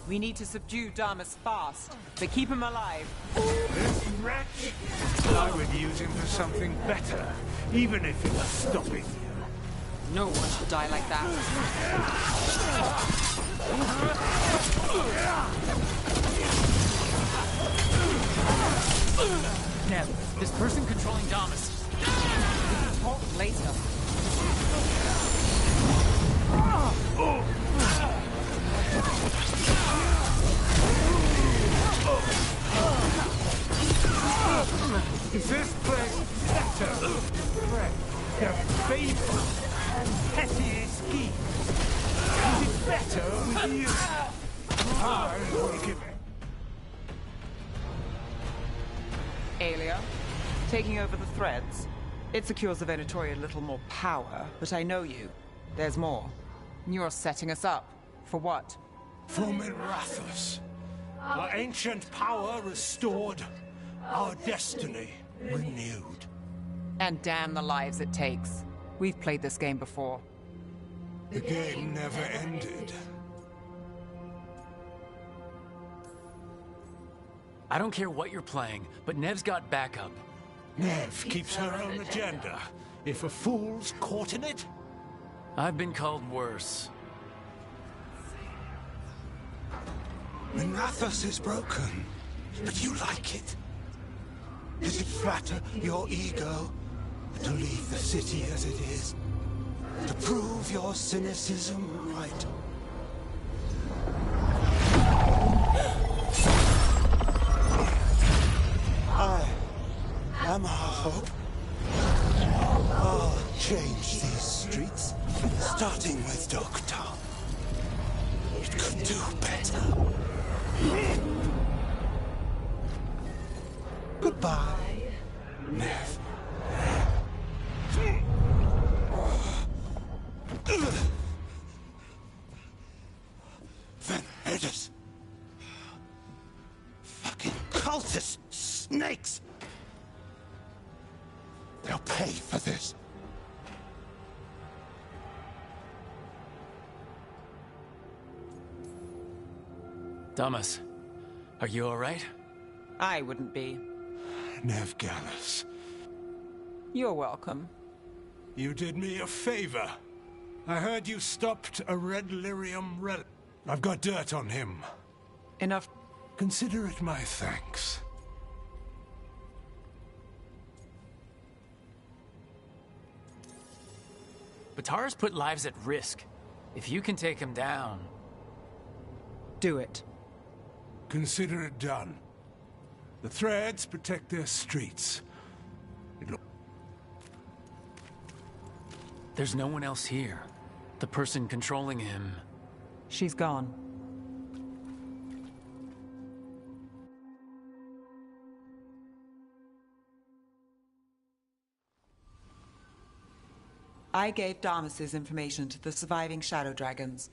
We need to subdue Damas fast, but keep him alive. This wretch? I would use him for something better, even if it was stopping you. No one should die like that. Nev, this person controlling Damas. We can talk later. Is this place better? Their favor and petty schemes. Is it better with you? I will give it. Aelia, taking over the threads. It secures the Venatori a little more power, but I know you. There's more. You're setting us up. For what? For Mirathus. Our ancient power restored. Our destiny renewed. And damn the lives it takes. We've played this game before. The game never ended. I don't care what you're playing, but Nev's got backup. Nev keeps her own agenda. If a fool's caught in it... I've been called worse. Mirathus is broken, but you like it. Does it flatter your ego to leave the city as it is? To prove your cynicism right? I am our hope. I'll change these streets, starting with Doktal. It could do better. Goodbye, Nev. Venedis. Fucking cultists! Snakes! They'll pay for this. Damas, are you all right? I wouldn't be. Nev Gallus, You're welcome. you did me a favor. I heard you stopped a red lyrium relic. I've got dirt on him. Enough. Consider it my thanks. Batara's put lives at risk. If you can take him down... Do it. Consider it done. The threads protect their streets. There's no one else here. The person controlling him... She's gone. I gave Damas's information to the surviving Shadow Dragons.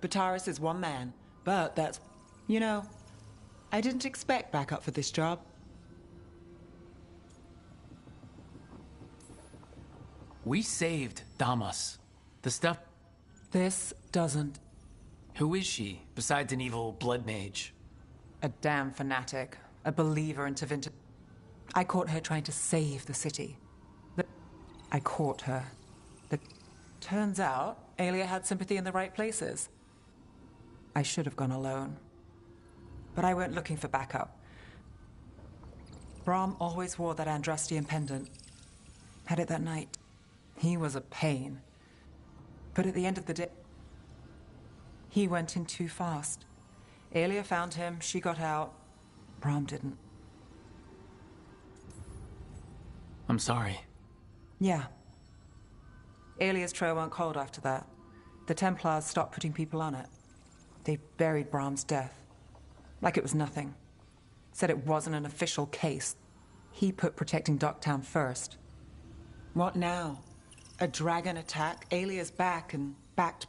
Bataris is one man, but that's... You know, I didn't expect backup for this job. We saved Damas. The stuff... This doesn't... Who is she, besides an evil blood mage? A damn fanatic. A believer in Tevinter. I caught her trying to save the city. I caught her. Turns out, Aelia had sympathy in the right places. I should have gone alone. But I went looking for backup. Brahm always wore that Andrastian pendant. Had it that night. He was a pain. But at the end of the day, he went in too fast. Aelia found him, she got out. Brahm didn't. I'm sorry. Yeah. Aelia's trail went cold after that. The Templars stopped putting people on it. They buried Brahm's death. Like it was nothing. Said it wasn't an official case. He put protecting Ducktown first. What now? A dragon attack? Aelia's back and backed.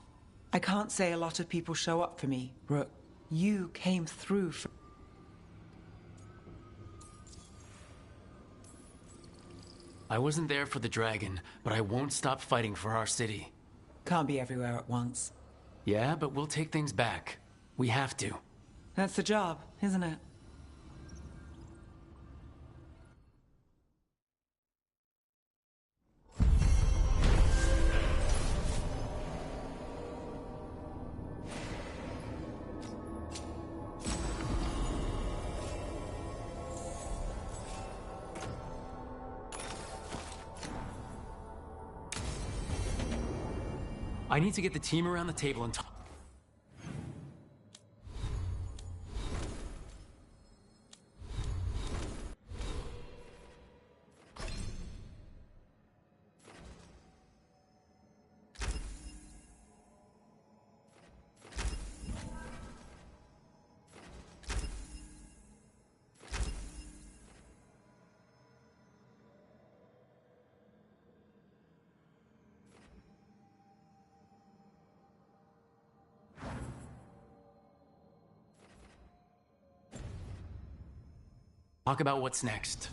I can't say a lot of people show up for me, Rook. You came through for... I wasn't there for the dragon, but I won't stop fighting for our city. Can't be everywhere at once. Yeah, but we'll take things back. We have to. That's the job, isn't it? I need to get the team around the table and talk. Talk about what's next.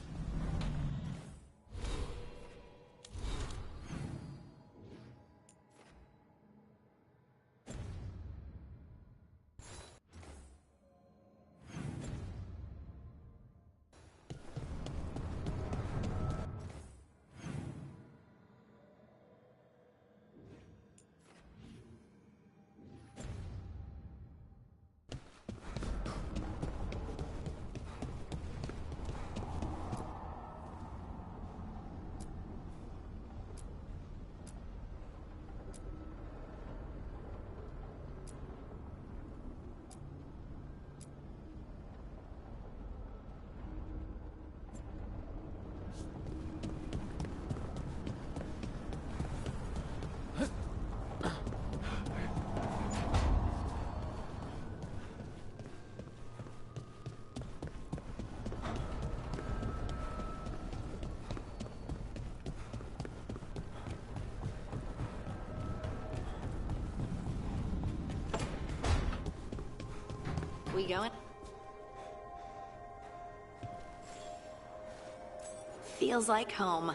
We going? Feels like home.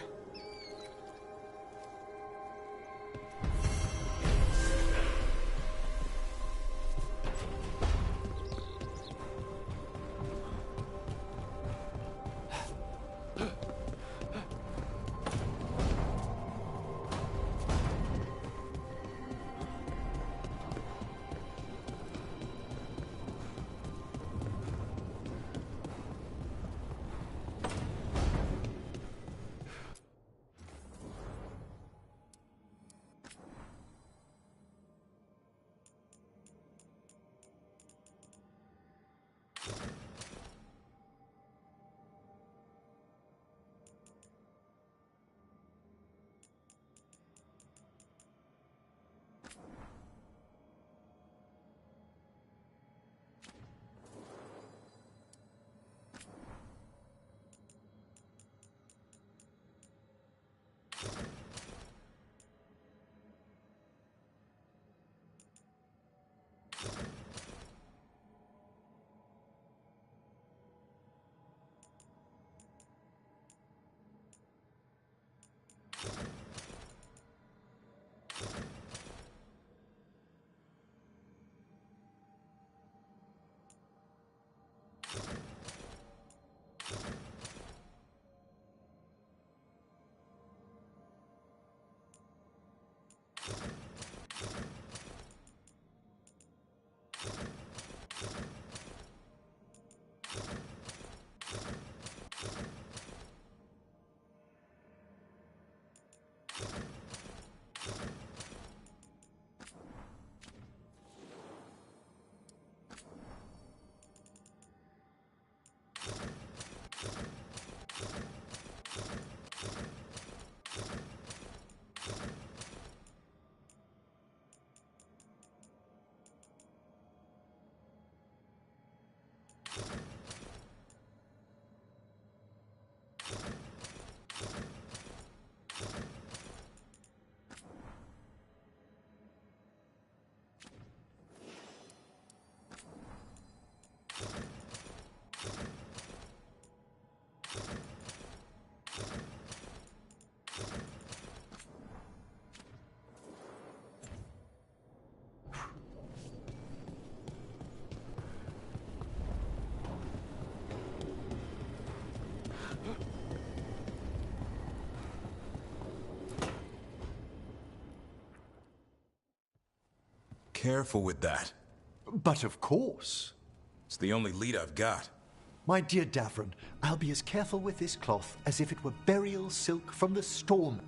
Careful with that. But of course. It's the only lead I've got. My dear Davron, I'll be as careful with this cloth as if it were burial silk from the storm.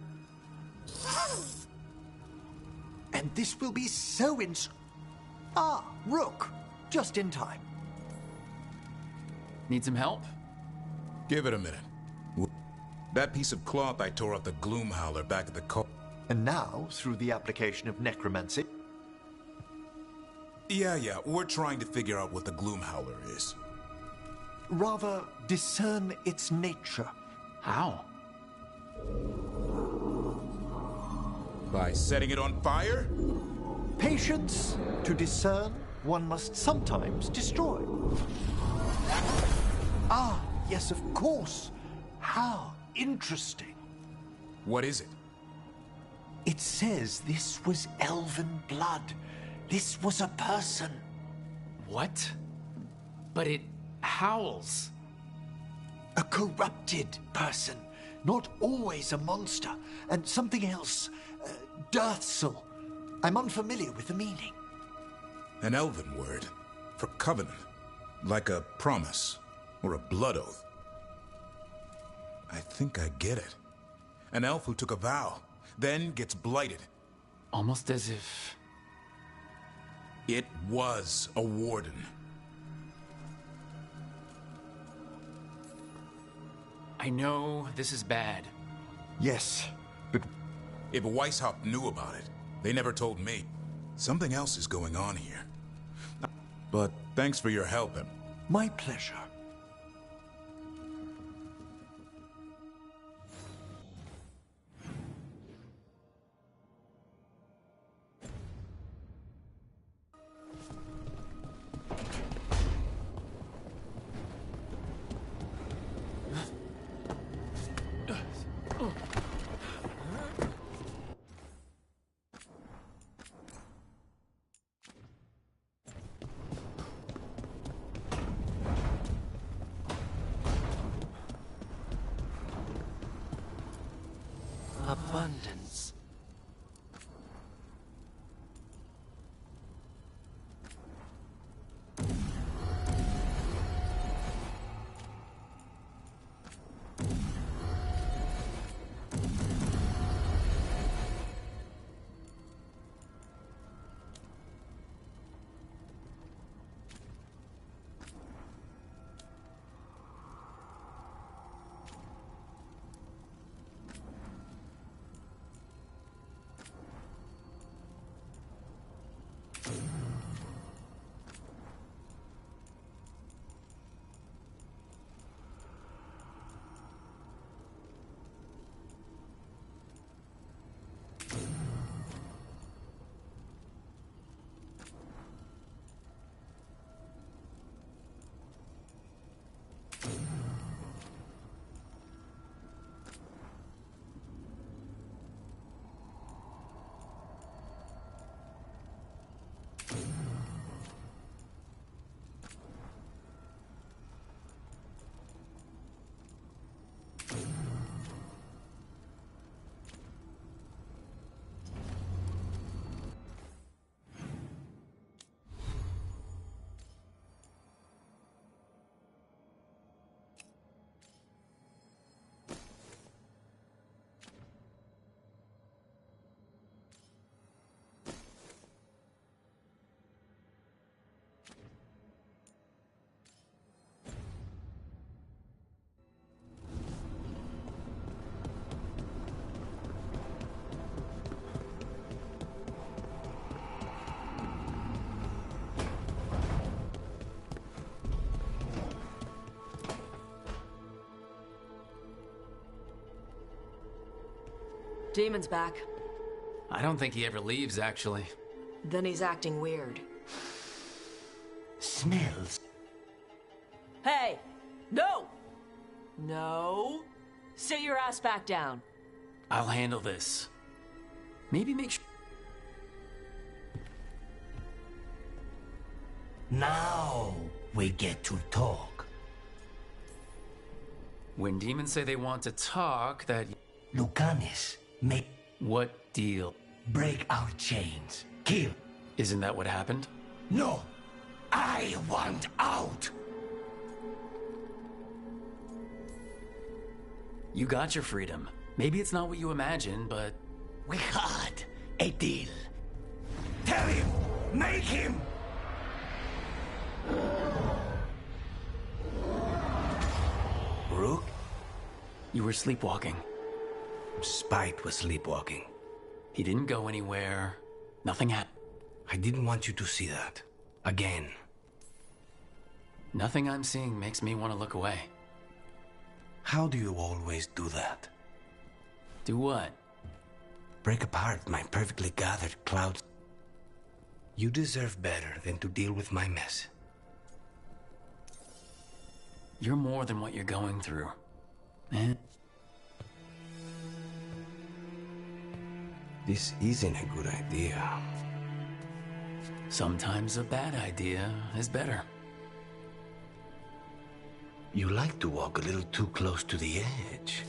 And this will be so Ah, Rook! Just in time. Need some help? Give it a minute. That piece of cloth I tore off the Gloom Howler back at the And now, through the application of necromancy... Yeah, we're trying to figure out what the Gloom Howler is. Rather, discern its nature. How? By setting it on fire? Patience. To discern, one must sometimes destroy. Ah, yes, of course. How interesting. What is it? It says this was elven blood. This was a person. What? But it howls. A corrupted person. Not always a monster. And something else. Dirthsel. I'm unfamiliar with the meaning. An elven word. For covenant. Like a promise. Or a blood oath. I think I get it. An elf who took a vow. Then gets blighted. Almost as if... It was a warden. I know this is bad. Yes, but... If Weishaupt knew about it, they never told me. Something else is going on here. But thanks for your help, Em. My pleasure. Abundance. Demon's back. I don't think he ever leaves, actually. Then he's acting weird. Smells. Hey! No! No! Sit your ass back down. I'll handle this. Maybe make sure... Now we get to talk. When demons say they want to talk, that... Lucanis, make... What deal? Break our chains. Kill. Isn't that what happened? No! I want out! You got your freedom. Maybe it's not what you imagined, but... We had a deal. Tell him! Make him! Rook? You were sleepwalking. Spite was sleepwalking. He didn't go anywhere. Nothing happened. I didn't want you to see that. Again. Nothing I'm seeing makes me want to look away. How do you always do that? Do what? Break apart my perfectly gathered clouds. You deserve better than to deal with my mess. You're more than what you're going through. Man. This isn't a good idea. Sometimes a bad idea is better. You like to walk a little too close to the edge.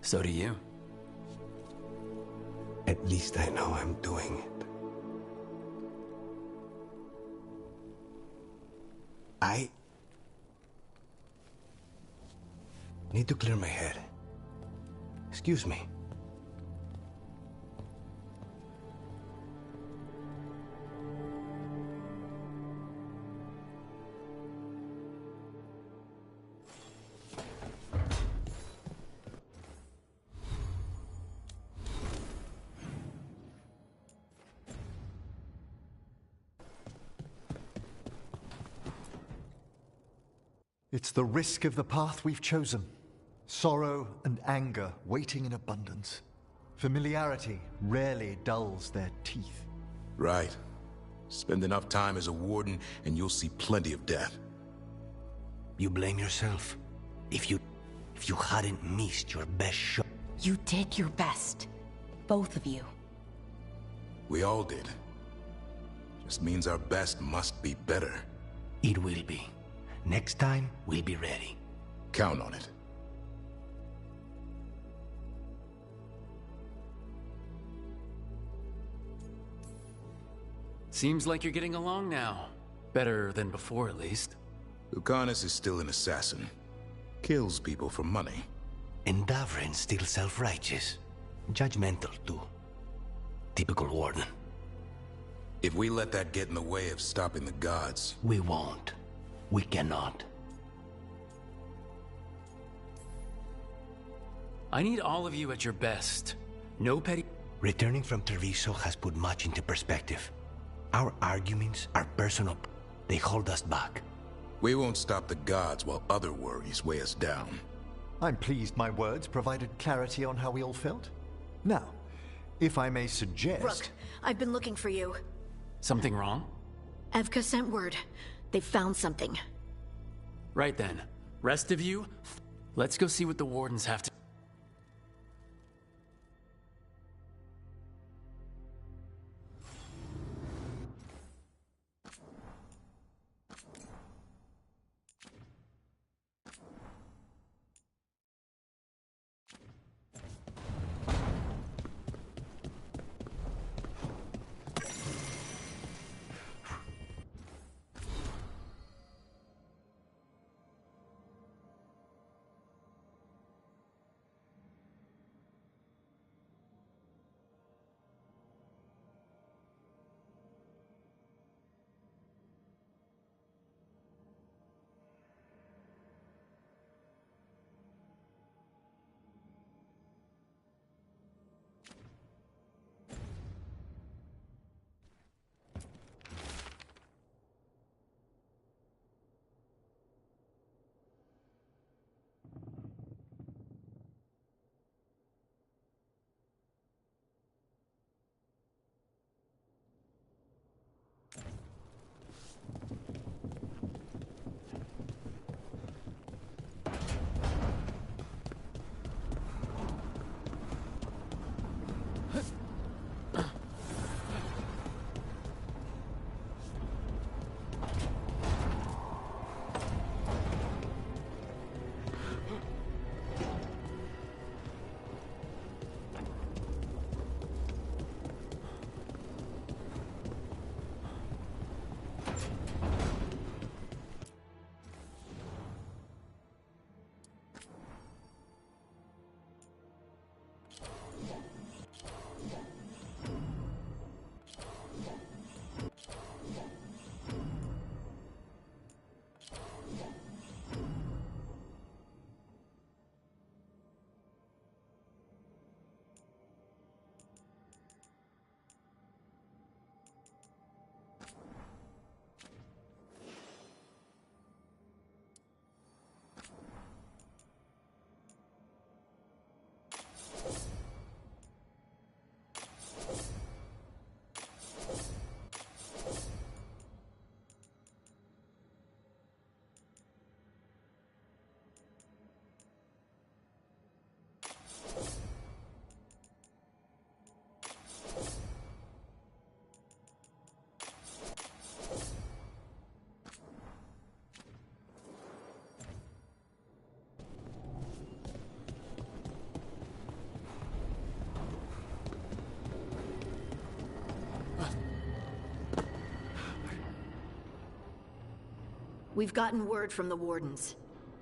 So do you. At least I know I'm doing it. I need to clear my head. Excuse me. It's the risk of the path we've chosen. Sorrow and anger waiting in abundance. Familiarity rarely dulls their teeth. Right. Spend enough time as a warden and you'll see plenty of death. You blame yourself. If you hadn't missed your best shot. You did your best. Both of you. We all did. Just means our best must be better. It will be. Next time, we'll be ready. Count on it. Seems like you're getting along now. Better than before, at least. Lucanus is still an assassin. Kills people for money. And Davrin's still self-righteous. Judgmental, too. Typical warden. If we let that get in the way of stopping the gods... We won't. We cannot. I need all of you at your best. No petty... Returning from Treviso has put much into perspective. Our arguments are personal. They hold us back. We won't stop the gods while other worries weigh us down. I'm pleased my words provided clarity on how we all felt. Now, if I may suggest... Rook, I've been looking for you. Something wrong? Evka sent word. They found something. Right then. Rest of you, let's go see what the wardens have to... We've gotten word from the Wardens.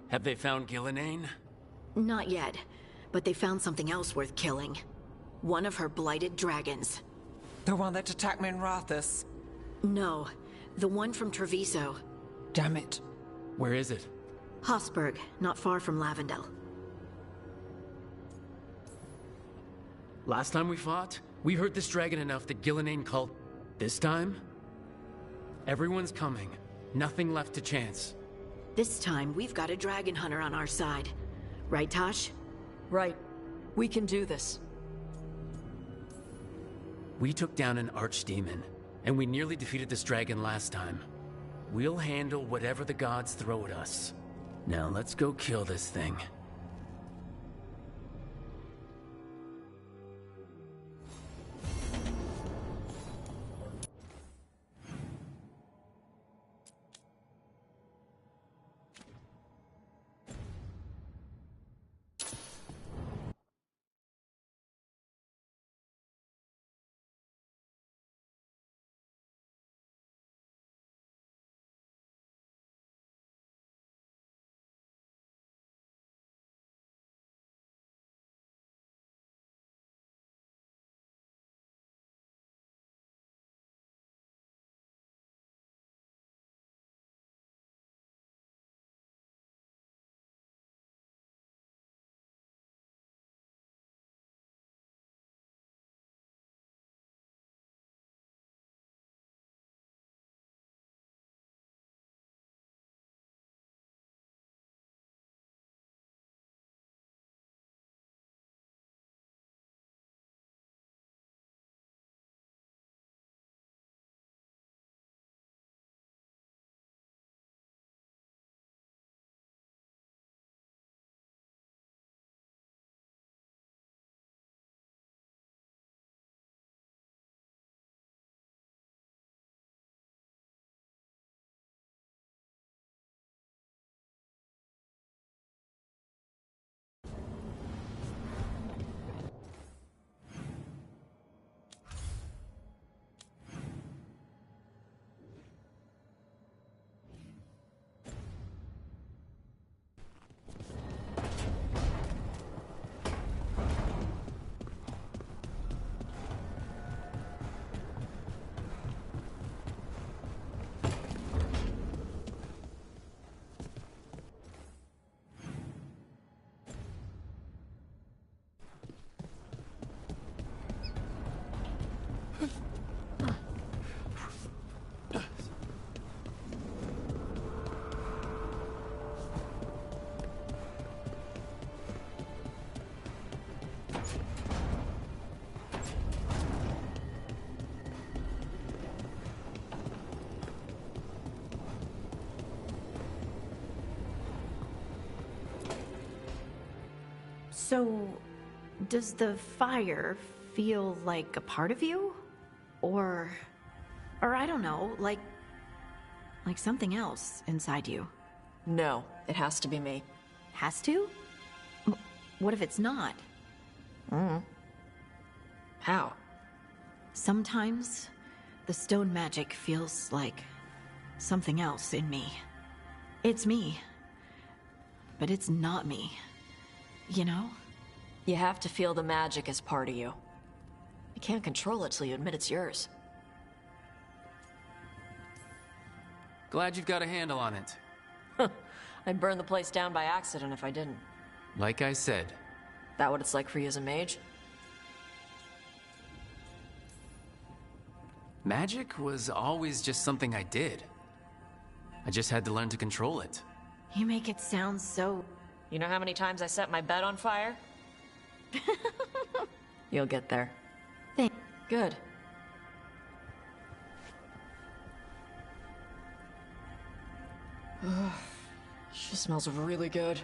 Have they found Gillenane? Not yet, but they found something else worth killing. One of her blighted dragons. The one that attacked me in Rathus. No, the one from Treviso. Damn it. Where is it? Hosberg, not far from Lavendel. Last time we fought, we hurt this dragon enough that Gillenane called. This time? Everyone's coming. Nothing left to chance. This time, we've got a dragon hunter on our side. Right, Tosh? Right. We can do this. We took down an archdemon, and we nearly defeated this dragon last time. We'll handle whatever the gods throw at us. Now let's go kill this thing. So, does the fire feel like a part of you? Or I don't know, like something else inside you? No, it has to be me. Has to? What if it's not? How? Sometimes, the stone magic feels like something else in me. It's me, but it's not me. You know? You have to feel the magic as part of you. You can't control it till you admit it's yours. Glad you've got a handle on it. I'd burn the place down by accident if I didn't. Like I said. That what it's like for you as a mage? Magic was always just something I did. I just had to learn to control it. You make it sound so... You know how many times I set my bed on fire? You'll get there. Good. She smells really good.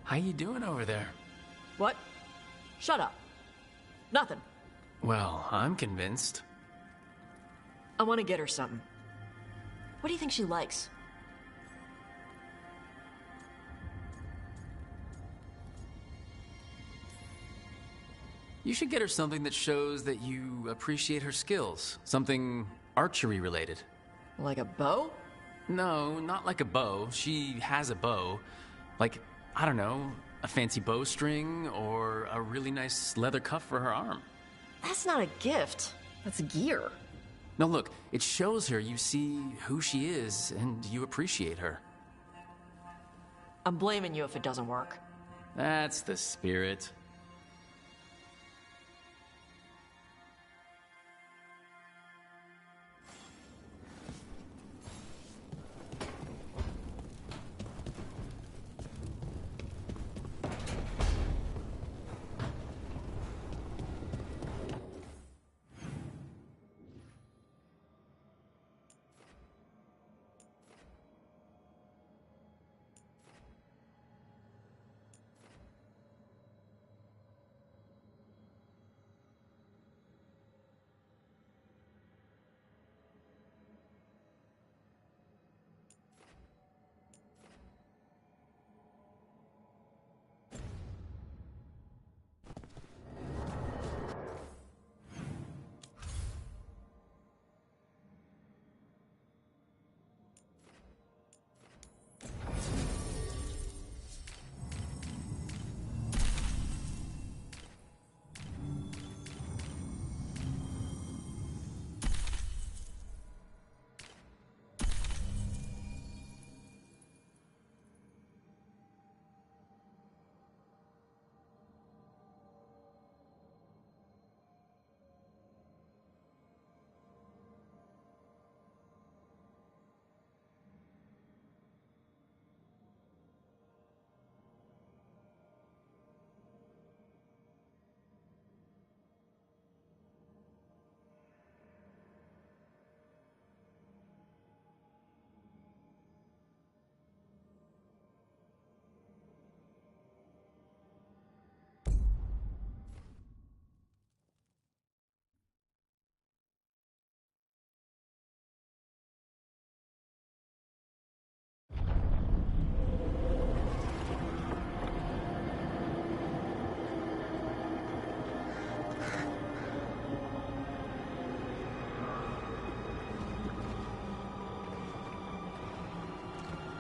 How you doing over there? What? Shut up. Nothing. Well, I'm convinced. I want to get her something. What do you think she likes? You should get her something that shows that you appreciate her skills. Something archery related. Like a bow? No, not like a bow. She has a bow. Like, I don't know, a fancy bowstring or a really nice leather cuff for her arm. That's not a gift. That's gear. No, look, it shows her you see who she is and you appreciate her. I'm blaming you if it doesn't work. That's the spirit.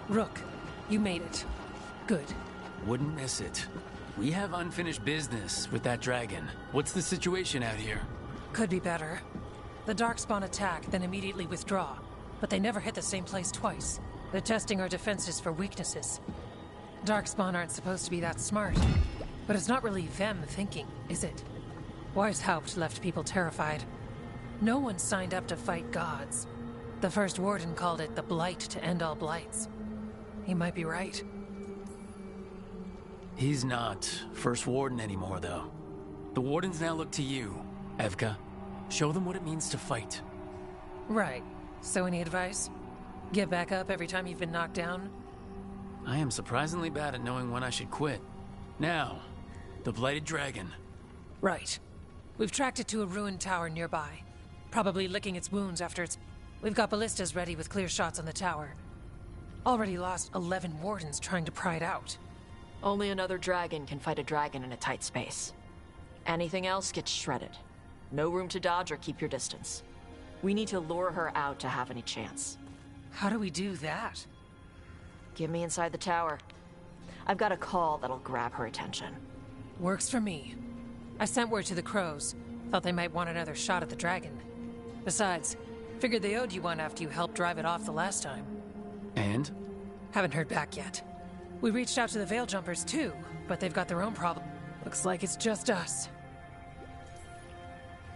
Rook, you made it. Good. Wouldn't miss it. We have unfinished business with that dragon. What's the situation out here? Could be better. The Darkspawn attack, then immediately withdraw. But they never hit the same place twice. They're testing our defenses for weaknesses. Darkspawn aren't supposed to be that smart. But it's not really them thinking, is it? Weishaupt left people terrified. No one signed up to fight gods. The first warden called it the blight to end all blights. He might be right. He's not First Warden anymore, though. The Wardens now look to you, Evka. Show them what it means to fight. Right. So any advice? Get back up every time you've been knocked down? I am surprisingly bad at knowing when I should quit. Now, the Blighted Dragon. Right. We've tracked it to a ruined tower nearby. Probably licking its wounds after it's... We've got ballistas ready with clear shots on the tower. Already lost 11 wardens trying to pry it out. Only another dragon can fight a dragon in a tight space. Anything else gets shredded. No room to dodge or keep your distance. We need to lure her out to have any chance. How do we do that? Get me inside the tower. I've got a call that'll grab her attention. Works for me. I sent word to the crows. Thought they might want another shot at the dragon. Besides, figured they owed you one after you helped drive it off the last time. And? Haven't heard back yet. We reached out to the Veil Jumpers too, but they've got their own problem. Looks like it's just us.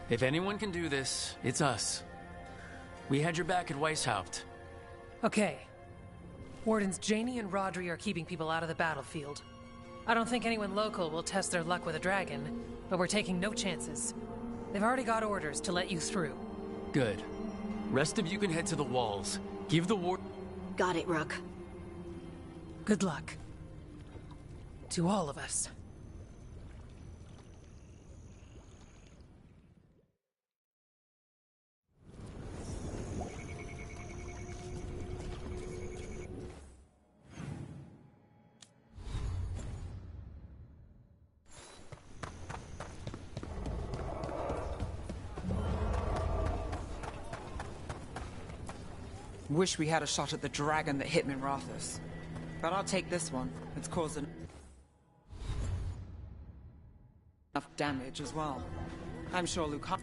If anyone can do this, it's us. We had your back at Weishaupt. Okay. Wardens Janie and Rodri are keeping people out of the battlefield. I don't think anyone local will test their luck with a dragon, but we're taking no chances. They've already got orders to let you through. Good. Rest of you can head to the walls. Give the ward... Got it, Rook. Good luck. To all of us. Wish we had a shot at the dragon that hit Minrathous. But I'll take this one. It's caused enough damage as well. I'm sure Luca...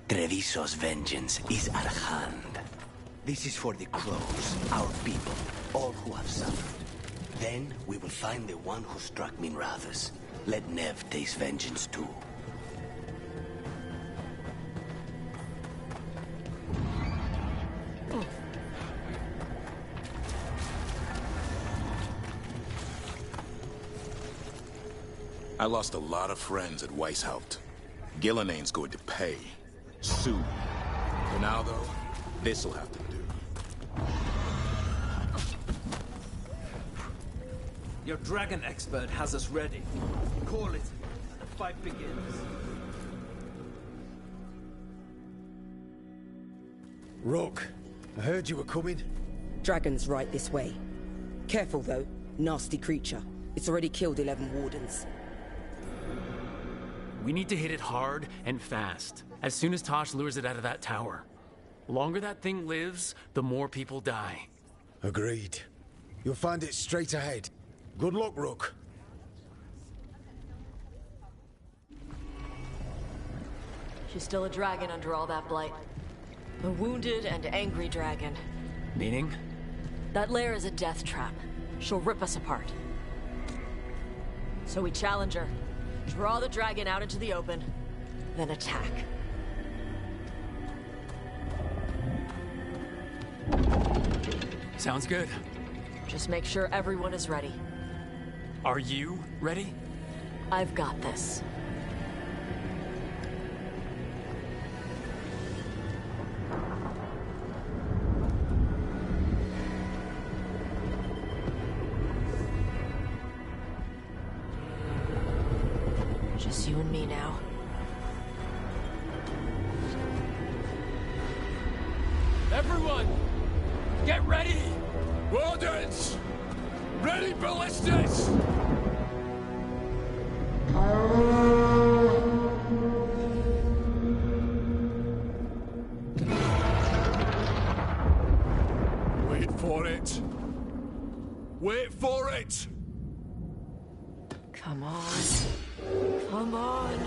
Treviso's vengeance is at hand. This is for the crows, our people, all who have suffered. Then we will find the one who struck Minrathous. Let Nev taste vengeance too. I lost a lot of friends at Weishaupt. Gillenaine's going to pay. Soon. For now, though, this'll have to do. Your dragon expert has us ready. Call it, and the fight begins. Rook, I heard you were coming. Dragon's right this way. Careful, though. Nasty creature. It's already killed 11 wardens. We need to hit it hard and fast, as soon as Tosh lures it out of that tower. Longer that thing lives, the more people die. Agreed. You'll find it straight ahead. Good luck, Rook. She's still a dragon under all that blight. A wounded and angry dragon. Meaning? That lair is a death trap. She'll rip us apart. So we challenge her. Draw the dragon out into the open, then attack. Sounds good. Just make sure everyone is ready. Are you ready? I've got this. Just you and me now. Everyone! Get ready! Wardens! Ready ballistas! Wait for it! Wait for it! Come on. Come on.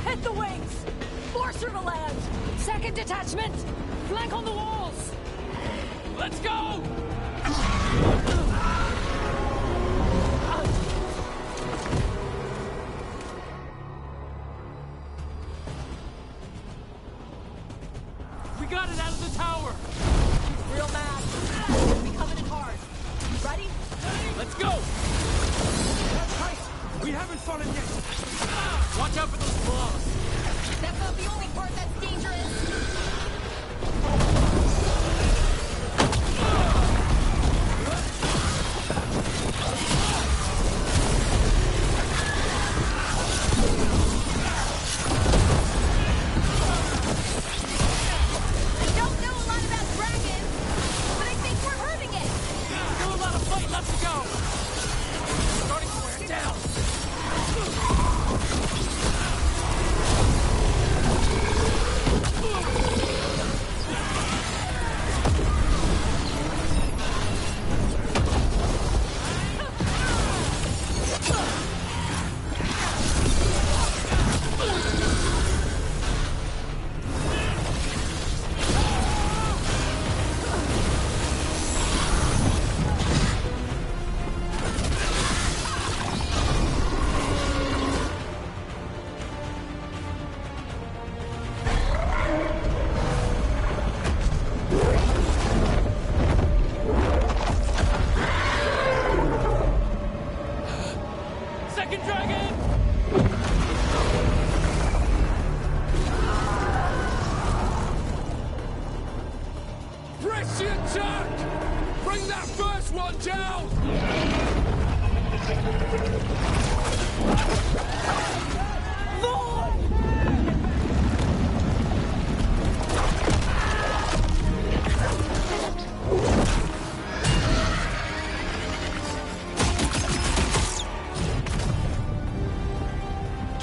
Hit the wings! Force her to land! Second detachment! Flank on the walls! Let's go! We got it out of the tower! Real mad. We coming in hard. Ready? Let's go! That's tight! We haven't fallen yet! Watch out for those claws! That's not the only part that's dangerous!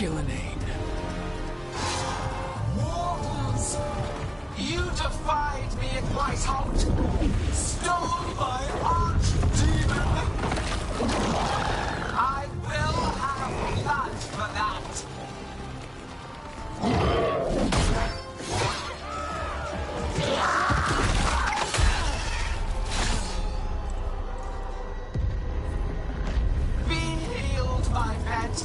villainade. Mortals! You defied me at Whitehout! Stole my archdemon! I will have blood for that! Be healed, my pet!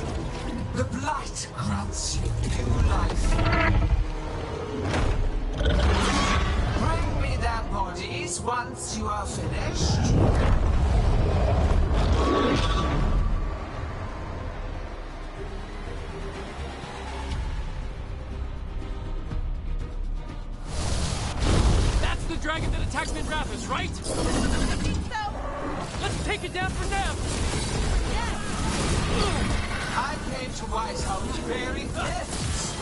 The blight grants you new life. Bring me their bodies once you are finished. That's the dragon that attacked Minrathous, right? I think so. Let's take it down for them! I came to Whitehout very fists.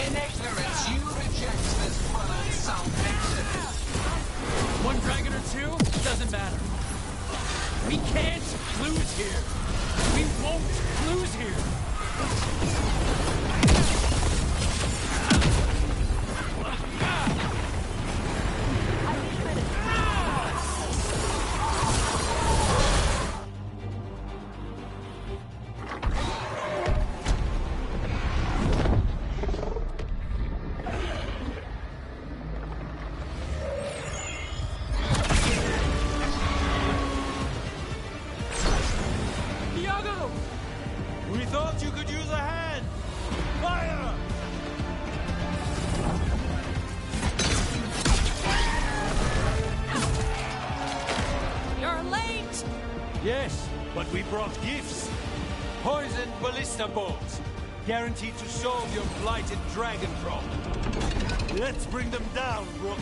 In ignorance, you reject this world's salvation. One dragon or two, doesn't matter. We can't lose here. We won't lose here. We thought you could use a hand! Fire! You're late! Yes, but we brought gifts. Poisoned ballista bolts. Guaranteed to solve your blighted dragon problem. Let's bring them down, Rook.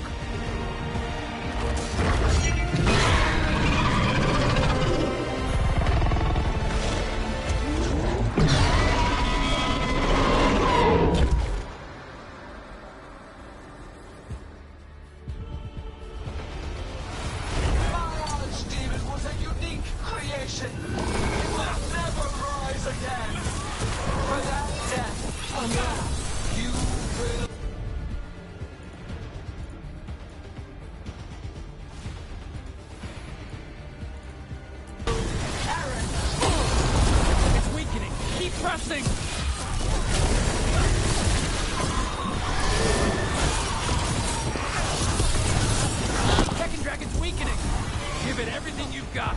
Pressing! Second dragon's weakening! Give it everything you've got!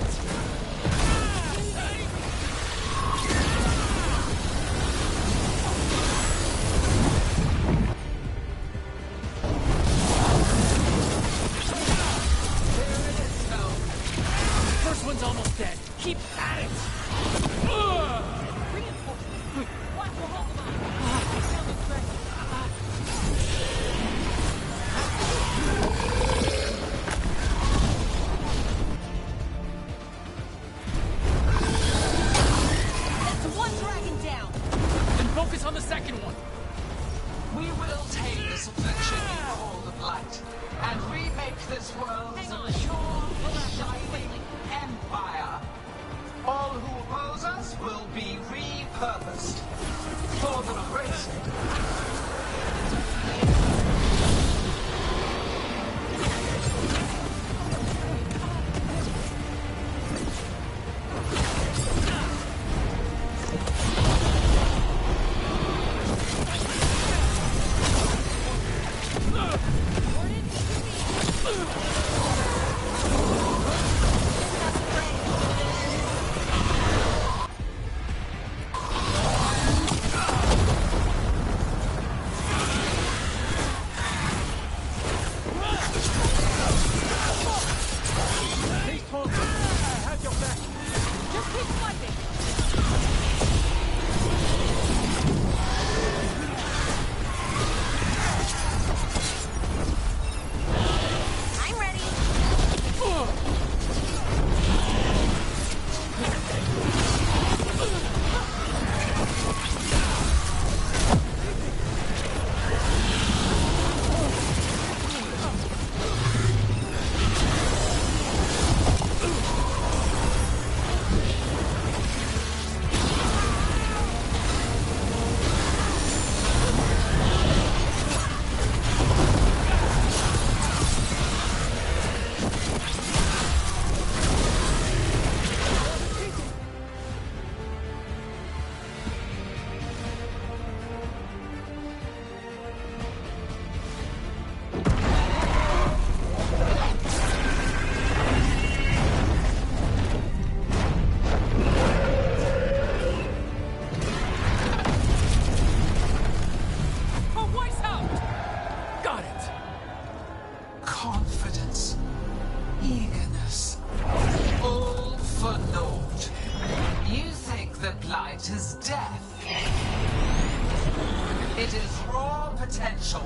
First one's almost dead. Keep at it! Ugh! Focus on the second one. We will take this affliction you call the blight, and remake this world a pure, shining empire. All who oppose us will be repurposed for the great. It is raw potential.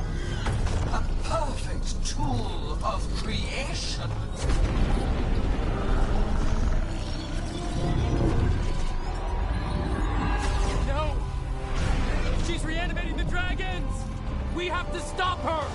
A perfect tool of creation. No! She's reanimating the dragons! We have to stop her!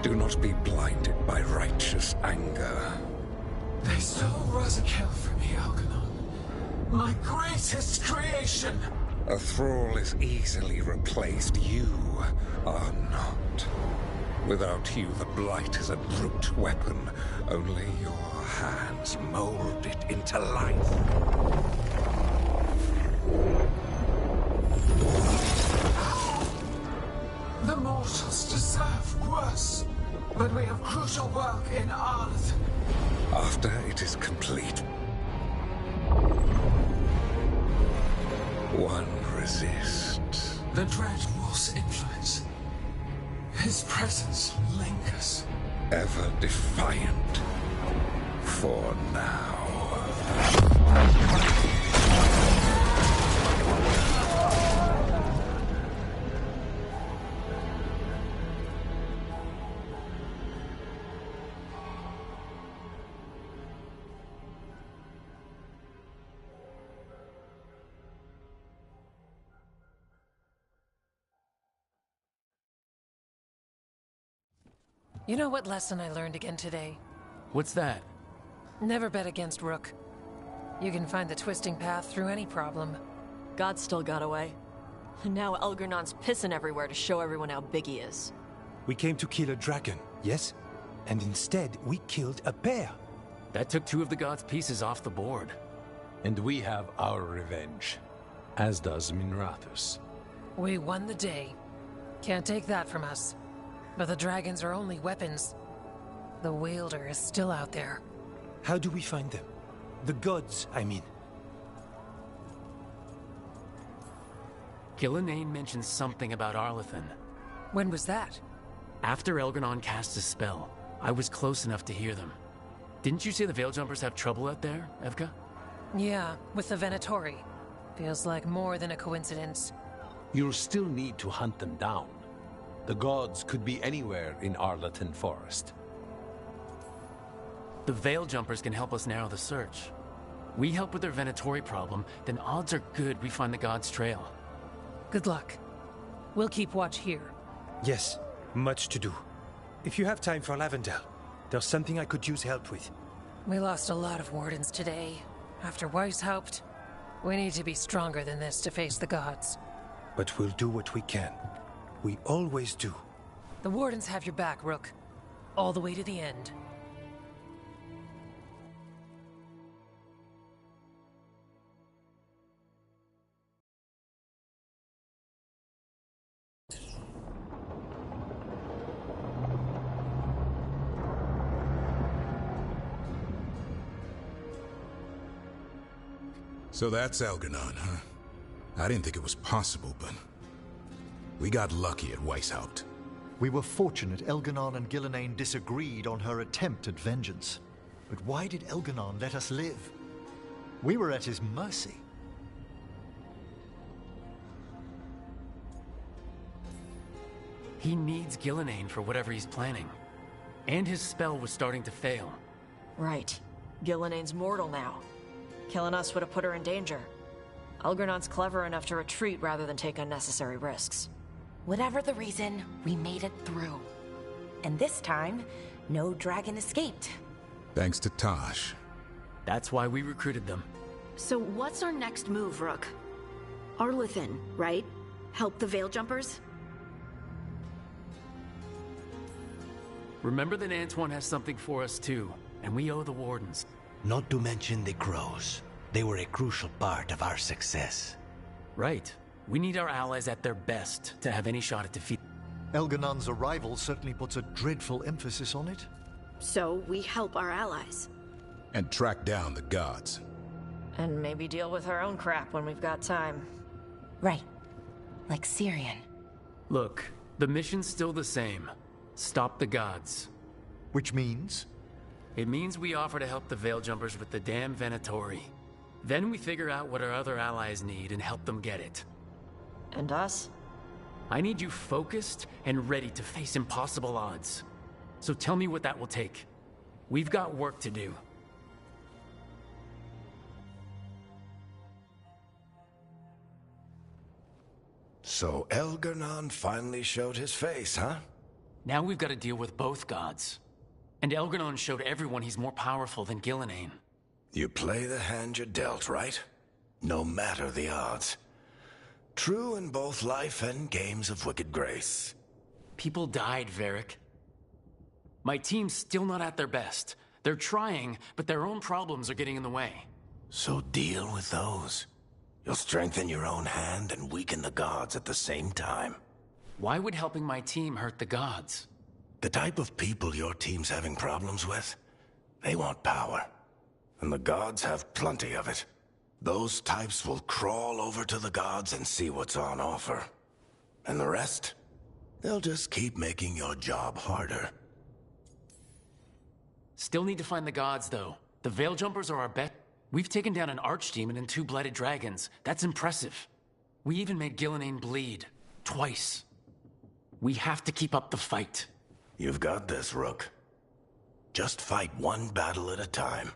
Do not be blinded by righteous anger. They stole Rosakill from me, Algernon. My greatest creation! A thrall is easily replaced. You are not. Without you, the Blight is a brute weapon. Only your hands mold it into life. The mortals deserve worse. But we have crucial work in Arleth. After it is complete, one resists. The Dread Wolf's influence. His presence lingers. Ever defiant. For now. You know what lesson I learned again today? What's that? Never bet against Rook. You can find the twisting path through any problem. God still got away. Now Elgernon's pissing everywhere to show everyone how big he is. We came to kill a dragon, yes? And instead, we killed a bear. That took 2 of the gods' pieces off the board. And we have our revenge. As does Minrathus. We won the day. Can't take that from us. But the dragons are only weapons. The wielder is still out there. How do we find them? The gods, I mean. Gillenane mentioned something about Arlethan. When was that? After Elgernon cast his spell, I was close enough to hear them. Didn't you say the Veiljumpers have trouble out there, Evka? Yeah, with the Venatori. Feels like more than a coincidence. You'll still need to hunt them down. The gods could be anywhere in Arlethan Forest. The Veiljumpers can help us narrow the search. We help with their Venatori problem, then odds are good we find the gods' trail. Good luck. We'll keep watch here. Yes, much to do. If you have time for Lavendel, there's something I could use help with. We lost a lot of wardens today. After Weishaupt, we need to be stronger than this to face the gods. But we'll do what we can. We always do. The wardens have your back, Rook. All the way to the end. So that's Elgernon, huh? I didn't think it was possible, but we got lucky at Weishaupt. We were fortunate Elgernon and Gillenane disagreed on her attempt at vengeance. But why did Elgernon let us live? We were at his mercy. He needs Gillenane for whatever he's planning. And his spell was starting to fail. Right. Gillenane's mortal now. Killing us would have put her in danger. Elgernon's clever enough to retreat rather than take unnecessary risks. Whatever the reason, we made it through. And this time, no dragon escaped. Thanks to Tosh. That's why we recruited them. So what's our next move, Rook? Arlethan, right? Help the Veil Jumpers? Remember that Antoine has something for us too, and we owe the Wardens. Not to mention the Crows. They were a crucial part of our success. Right. We need our allies at their best to have any shot at defeat. Elganon's arrival certainly puts a dreadful emphasis on it. So we help our allies. And track down the gods. And maybe deal with our own crap when we've got time. Right. Like Syrian. Look, the mission's still the same. Stop the gods. Which means? It means we offer to help the Veil Jumpers with the damn Venatori. Then we figure out what our other allies need and help them get it. And us? I need you focused and ready to face impossible odds. So tell me what that will take. We've got work to do. So Elganon finally showed his face, huh? Now we've got to deal with both gods. And Elganon showed everyone he's more powerful than Gillenane. You play the hand you're dealt, right? No matter the odds. True in both life and games of wicked grace. People died, Varric. My team's still not at their best. They're trying, but their own problems are getting in the way. So deal with those. You'll strengthen your own hand and weaken the gods at the same time. Why would helping my team hurt the gods? The type of people your team's having problems with, they want power. And the gods have plenty of it. Those types will crawl over to the gods and see what's on offer. And the rest? They'll just keep making your job harder. Still need to find the gods, though. The Veil Jumpers are our bet. We've taken down an archdemon and 2 blooded dragons. That's impressive. We even made Gillenane bleed. Twice. We have to keep up the fight. You've got this, Rook. Just fight one battle at a time.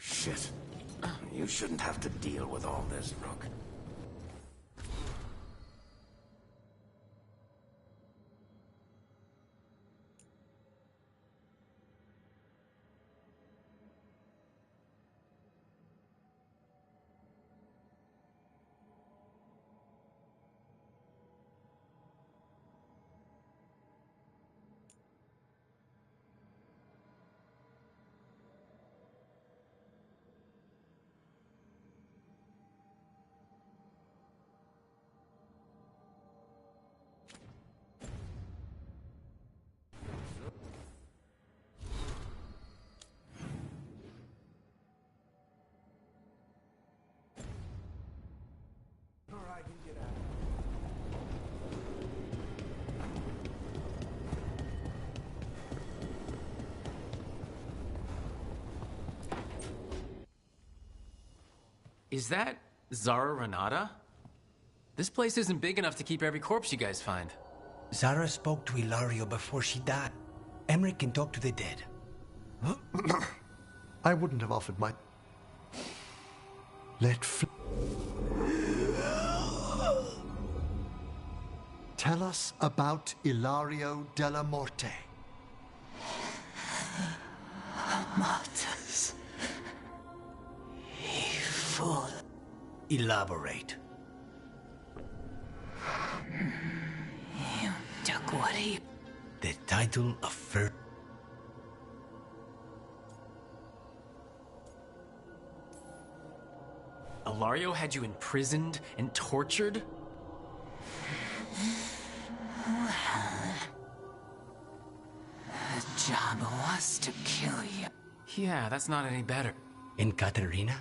Shit. You shouldn't have to deal with all this, Rook. Is that Zara Renata? This place isn't big enough to keep every corpse you guys find. Zara spoke to Ilario before she died. Emmerich can talk to the dead. I wouldn't have offered my... Tell us about Ilario della Morte. Martyrs. Evil. Elaborate. You took what he... The title of first... Ilario had you imprisoned and tortured? Well, the job was to kill you. Yeah, that's not any better. And Katerina?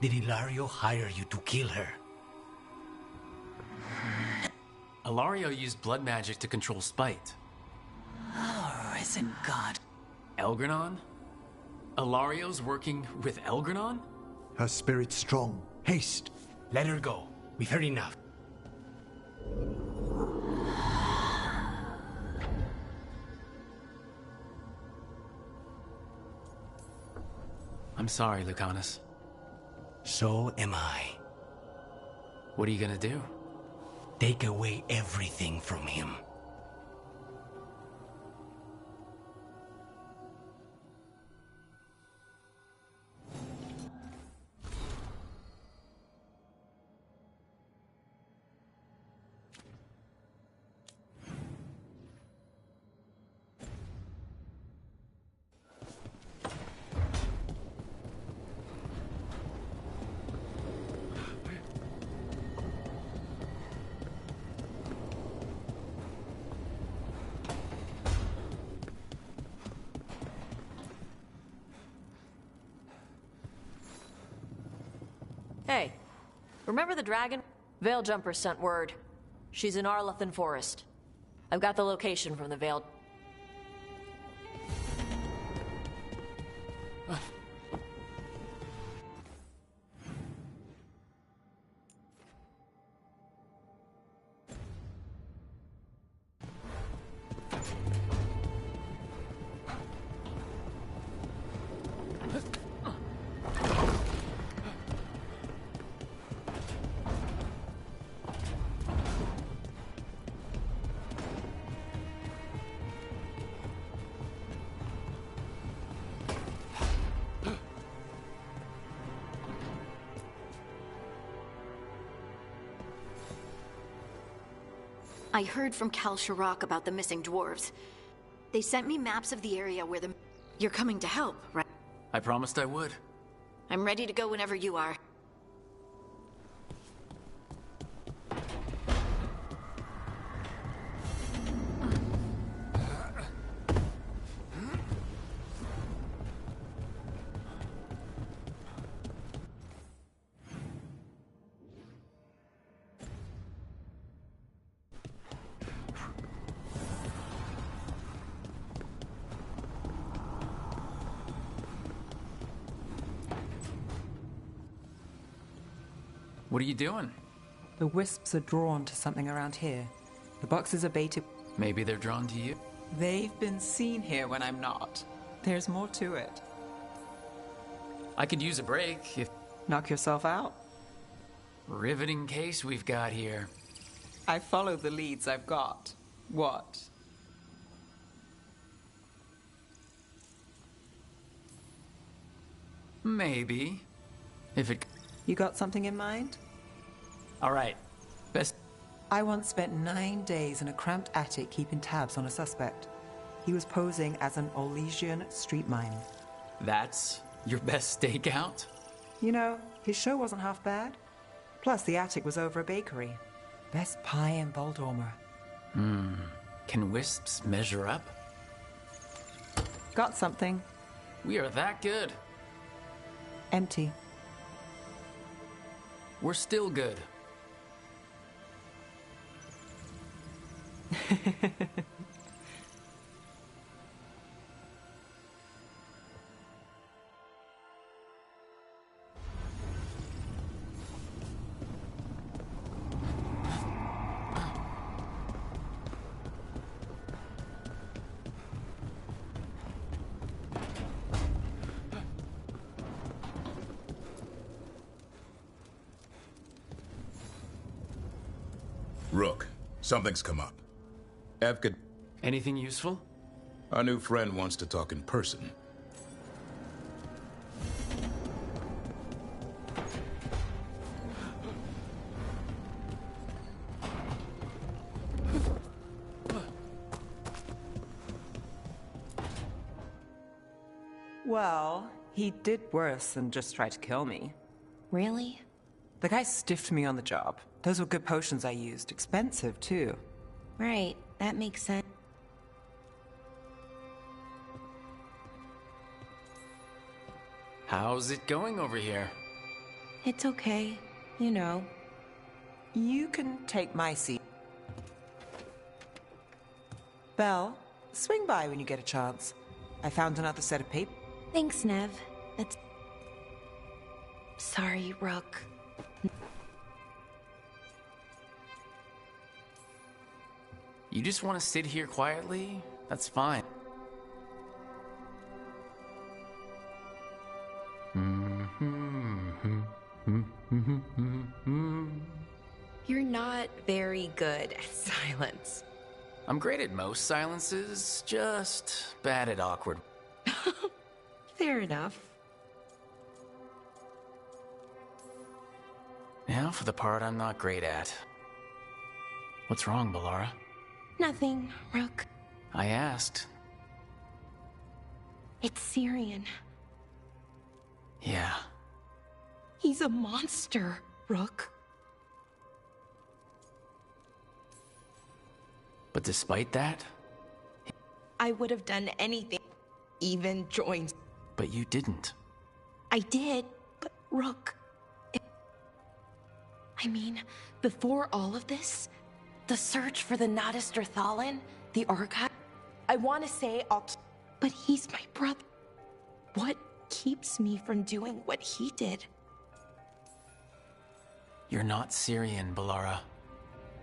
Did Ilario hire you to kill her? Ilario used blood magic to control spite. Our risen god. Elgranon? Ilario's working with Elgranon? Her spirit's strong. Haste. Let her go. We've heard enough. I'm sorry, Lucanus. So am I. What are you gonna do? Take away everything from him. Hey, remember the dragon? Veiljumpers sent word. She's in Arlethan Forest. I've got the location from the Veil... I heard from Kal Sharok about the missing dwarves. They sent me maps of the area where the... You're coming to help, right? I promised I would. I'm ready to go whenever you are. What are you doing? The wisps are drawn to something around here. The boxes are baited. Maybe they're drawn to you. They've been seen here when I'm not. There's more to it. I could use a break if... Knock yourself out. Riveting case we've got here. I follow the leads I've got. What? Maybe. If it... You got something in mind? All right. Best... I once spent 9 days in a cramped attic keeping tabs on a suspect. He was posing as an Olesian street mime. That's your best stakeout? You know, his show wasn't half bad. Plus, the attic was over a bakery. Best pie in Voldormer. Can wisps measure up? Got something. We are that good. Empty. We're still good. Rook, something's come up. Ev could... Anything useful? Our new friend wants to talk in person. Well, he did worse than just try to kill me. Really? The guy stiffed me on the job. Those were good potions I used. Expensive, too. Right, that makes sense. How's it going over here? It's okay, you know. You can take my seat. Belle, swing by when you get a chance. I found another set of papers. Thanks, Nev. That's... Sorry, Rook. You just want to sit here quietly? That's fine. You're not very good at silence. I'm great at most silences, just bad at awkward. Fair enough. Now for the part I'm not great at. What's wrong, Balara? Nothing, Rook. I asked. It's Syrian. Yeah. He's a monster, Rook. But despite that... I would have done anything, even joined. But you didn't. I did, but Rook... I mean, before all of this, the search for the Nadister Thalin, the archive, I want to say but he's my brother. What keeps me from doing what he did? You're not Syrian, Balara.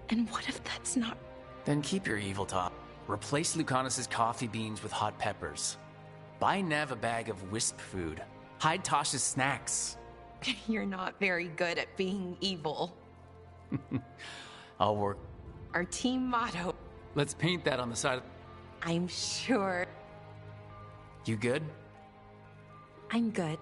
And what if that's not... Then keep your evil talk. Replace Lucanus's coffee beans with hot peppers. Buy Nev a bag of wisp food. Hide Tasha's snacks. You're not very good at being evil. I'll work. Our team motto. Let's paint that on the side of... I'm sure. You good? I'm good.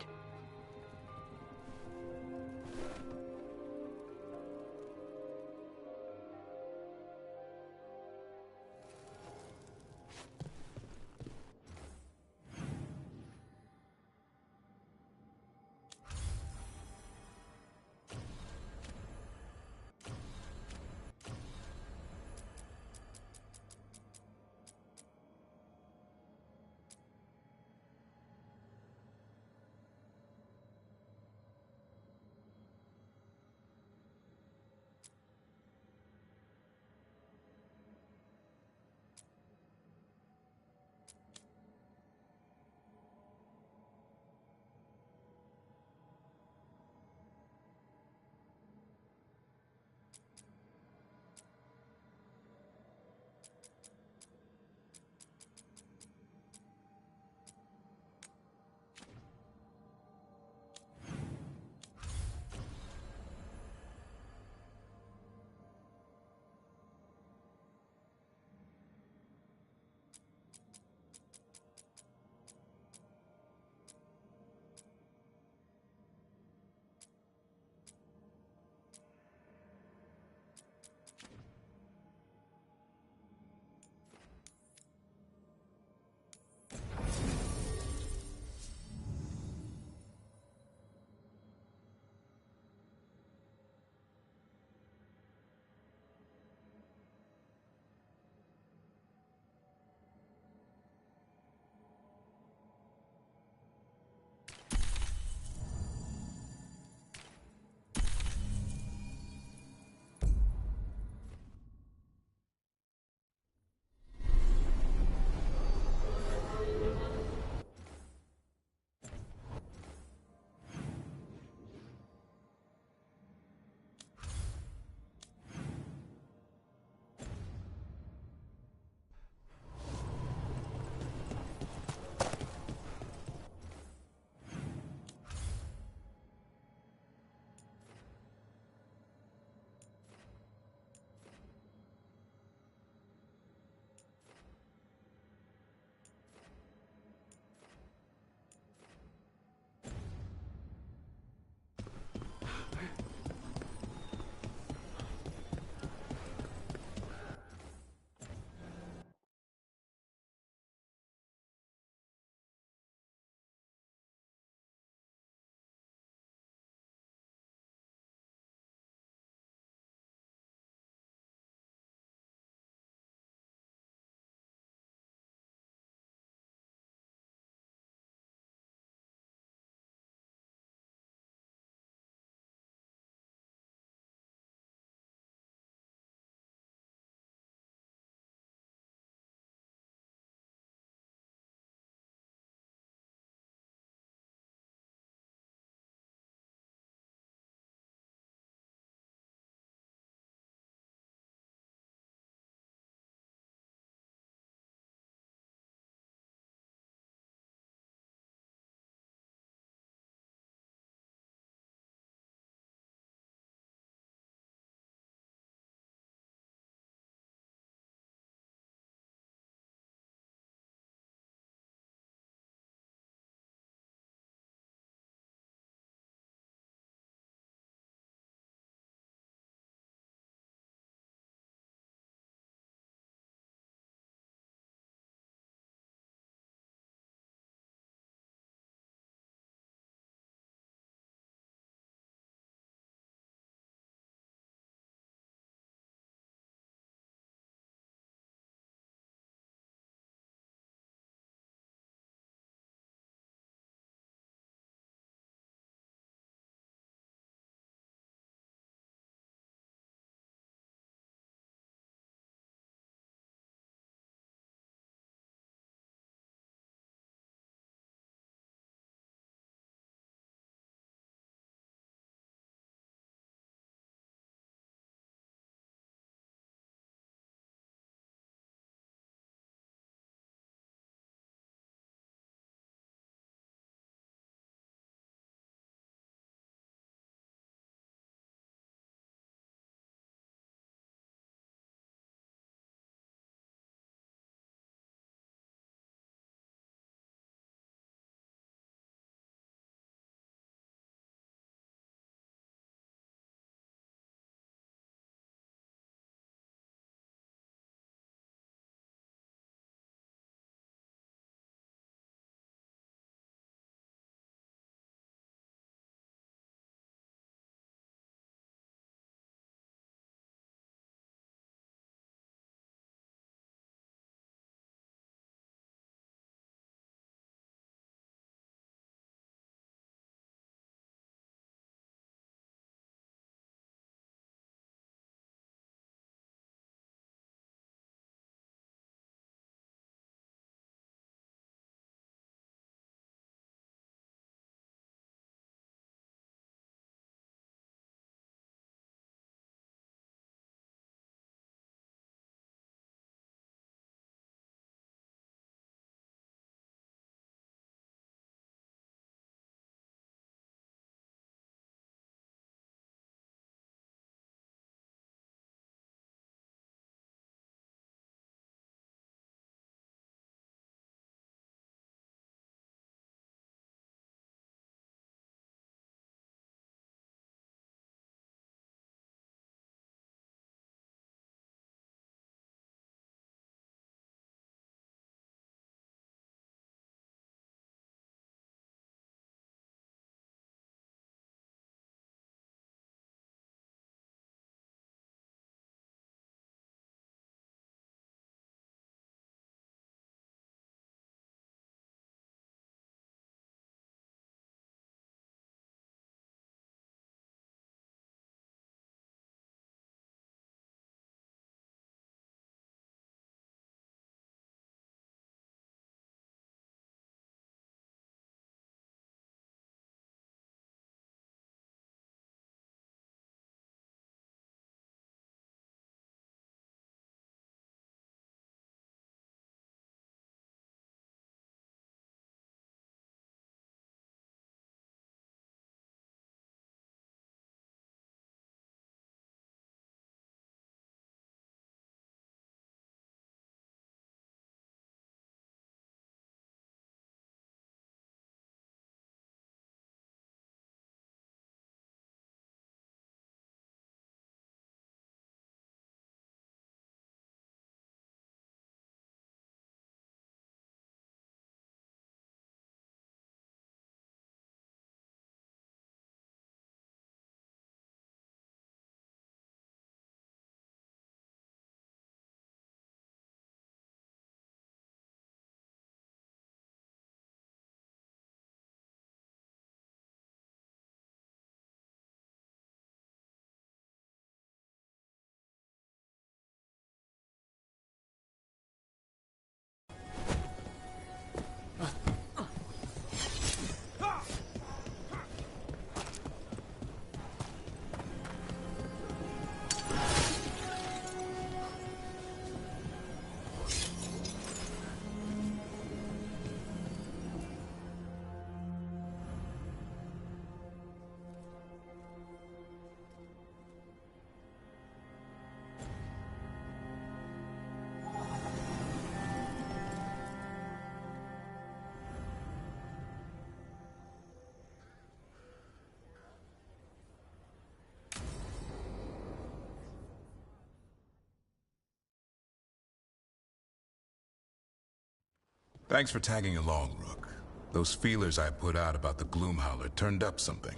Thanks for tagging along, Rook. Those feelers I put out about the Gloomhowler turned up something.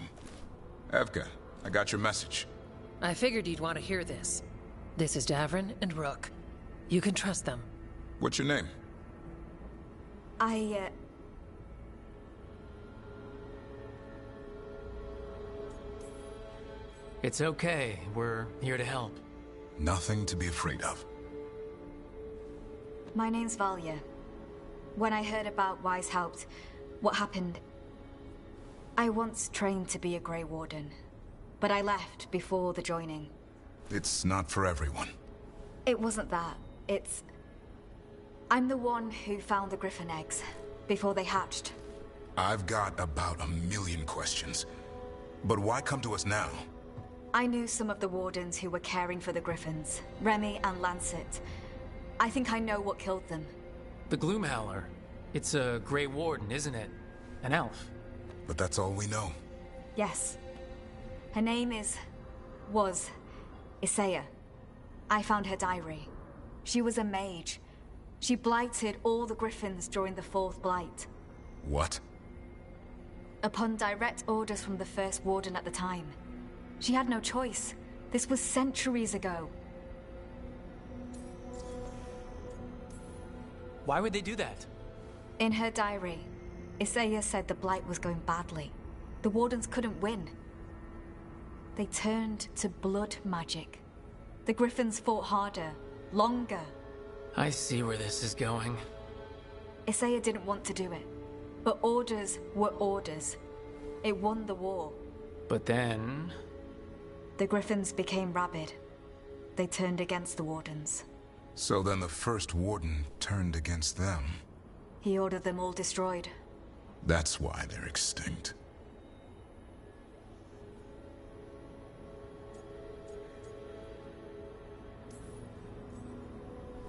Evka, I got your message. I figured you'd want to hear this. This is Davrin and Rook. You can trust them. What's your name? It's okay. We're here to help. Nothing to be afraid of. My name's Valya. When I heard about Weishaupt, what happened... I once trained to be a Grey Warden, but I left before the joining. It's not for everyone. It wasn't that. It's... I'm the one who found the Griffin eggs, before they hatched. I've got about 1,000,000 questions. But why come to us now? I knew some of the Wardens who were caring for the Griffins, Remy and Lancet. I think I know what killed them. The Gloomhowler. It's a Grey Warden, isn't it? An elf. But that's all we know. Yes. Her name was Isaiah. I found her diary. She was a mage. She blighted all the Griffins during the Fourth Blight. What? Upon direct orders from the First Warden at the time. She had no choice. This was centuries ago. Why would they do that? In her diary, Isaiah said the Blight was going badly. The Wardens couldn't win. They turned to blood magic. The Griffins fought harder, longer. I see where this is going. Isaiah didn't want to do it, but orders were orders. It won the war. But then... The Griffins became rabid. They turned against the Wardens. So then the First Warden turned against them. He ordered them all destroyed. That's why they're extinct.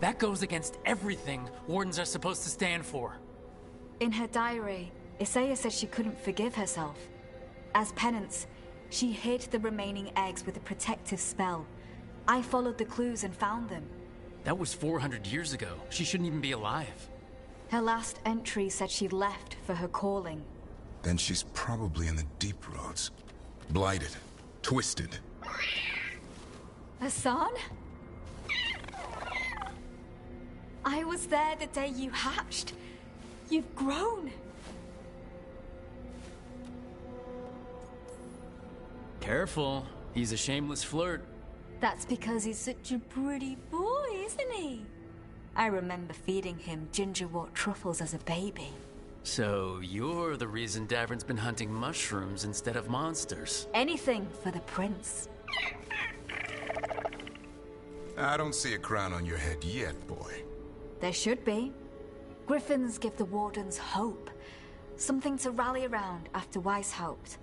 That goes against everything Wardens are supposed to stand for. In her diary, Isaiah said she couldn't forgive herself. As penance, she hid the remaining eggs with a protective spell. I followed the clues and found them. That was 400 years ago. She shouldn't even be alive. Her last entry said she left for her calling. Then she's probably in the deep roads. Blighted. Twisted. Hassan? I was there the day you hatched. You've grown. Careful. He's a shameless flirt. That's because he's such a pretty boy, isn't he? I remember feeding him gingerwort truffles as a baby. So you're the reason Davrin's been hunting mushrooms instead of monsters. Anything for the prince. I don't see a crown on your head yet, boy. There should be. Griffins give the Wardens hope. Something to rally around after Weishaupt.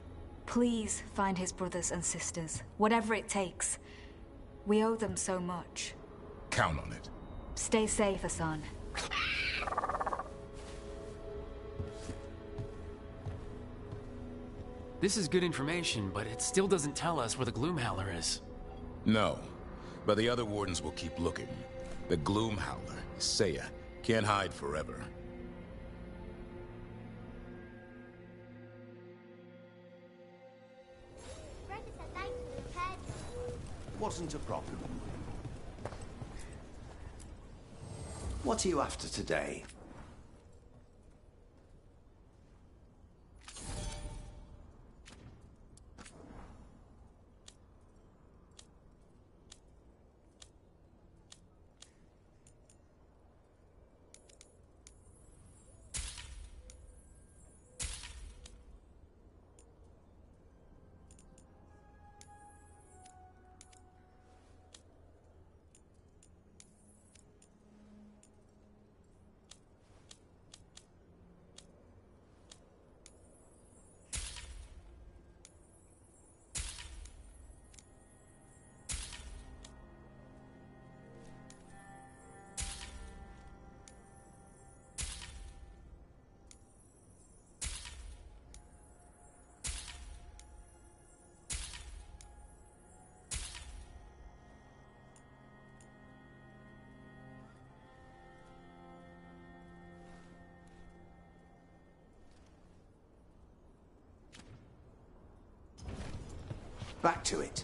Please find his brothers and sisters, whatever it takes. We owe them so much. Count on it. Stay safe, Hassan. This is good information, but it still doesn't tell us where the Gloomhowler is. No, but the other Wardens will keep looking. The Gloomhowler, Isaiah, can't hide forever. Wasn't a problem. What are you after today? Back to it.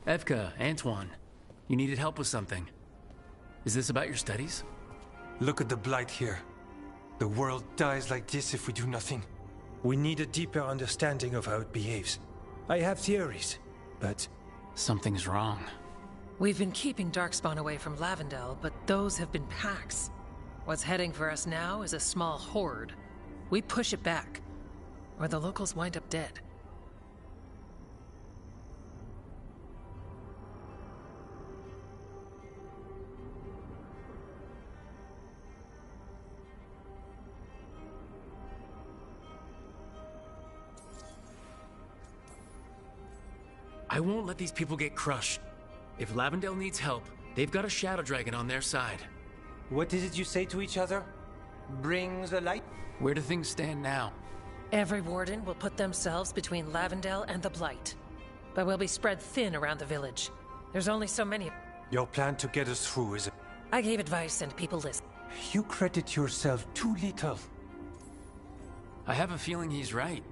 Evka, Antoine, you needed help with something. Is this about your studies? Look at the blight here. The world dies like this if we do nothing. We need a deeper understanding of how it behaves. I have theories, but... Something's wrong. We've been keeping Darkspawn away from Lavendel, but those have been packs. What's heading for us now is a small horde. We push it back, or the locals wind up dead. I won't let these people get crushed. If Lavendel needs help, they've got a Shadow Dragon on their side. What is it you say to each other? Bring the light? Where do things stand now? Every warden will put themselves between Lavendel and the Blight. But we'll be spread thin around the village. There's only so many. Your plan to get us through is... I gave advice and people listened. You credit yourself too little. I have a feeling he's right.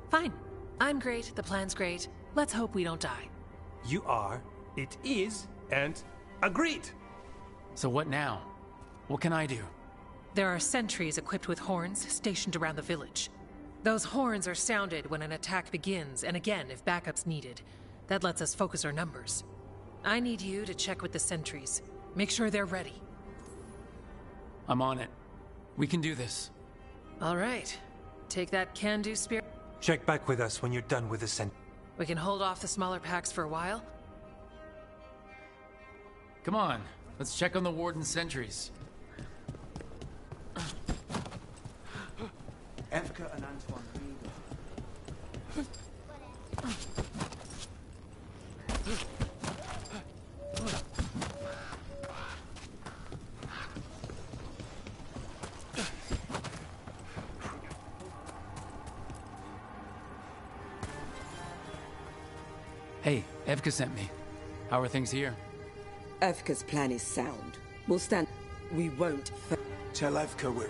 Fine. I'm great, the plan's great. Let's hope we don't die. You are, it is, and agreed! So what now? What can I do? There are sentries equipped with horns stationed around the village. Those horns are sounded when an attack begins, and again if backup's needed. That lets us focus our numbers. I need you to check with the sentries. Make sure they're ready. I'm on it. We can do this. All right. Take that can-do spirit. Check back with us when you're done with the We can hold off the smaller packs for a while. Come on, let's check on the Warden sentries. Evka and Antoine. Hey, Evka sent me. How are things here? Evka's plan is sound. We'll stand... We won't... Tell Evka we're...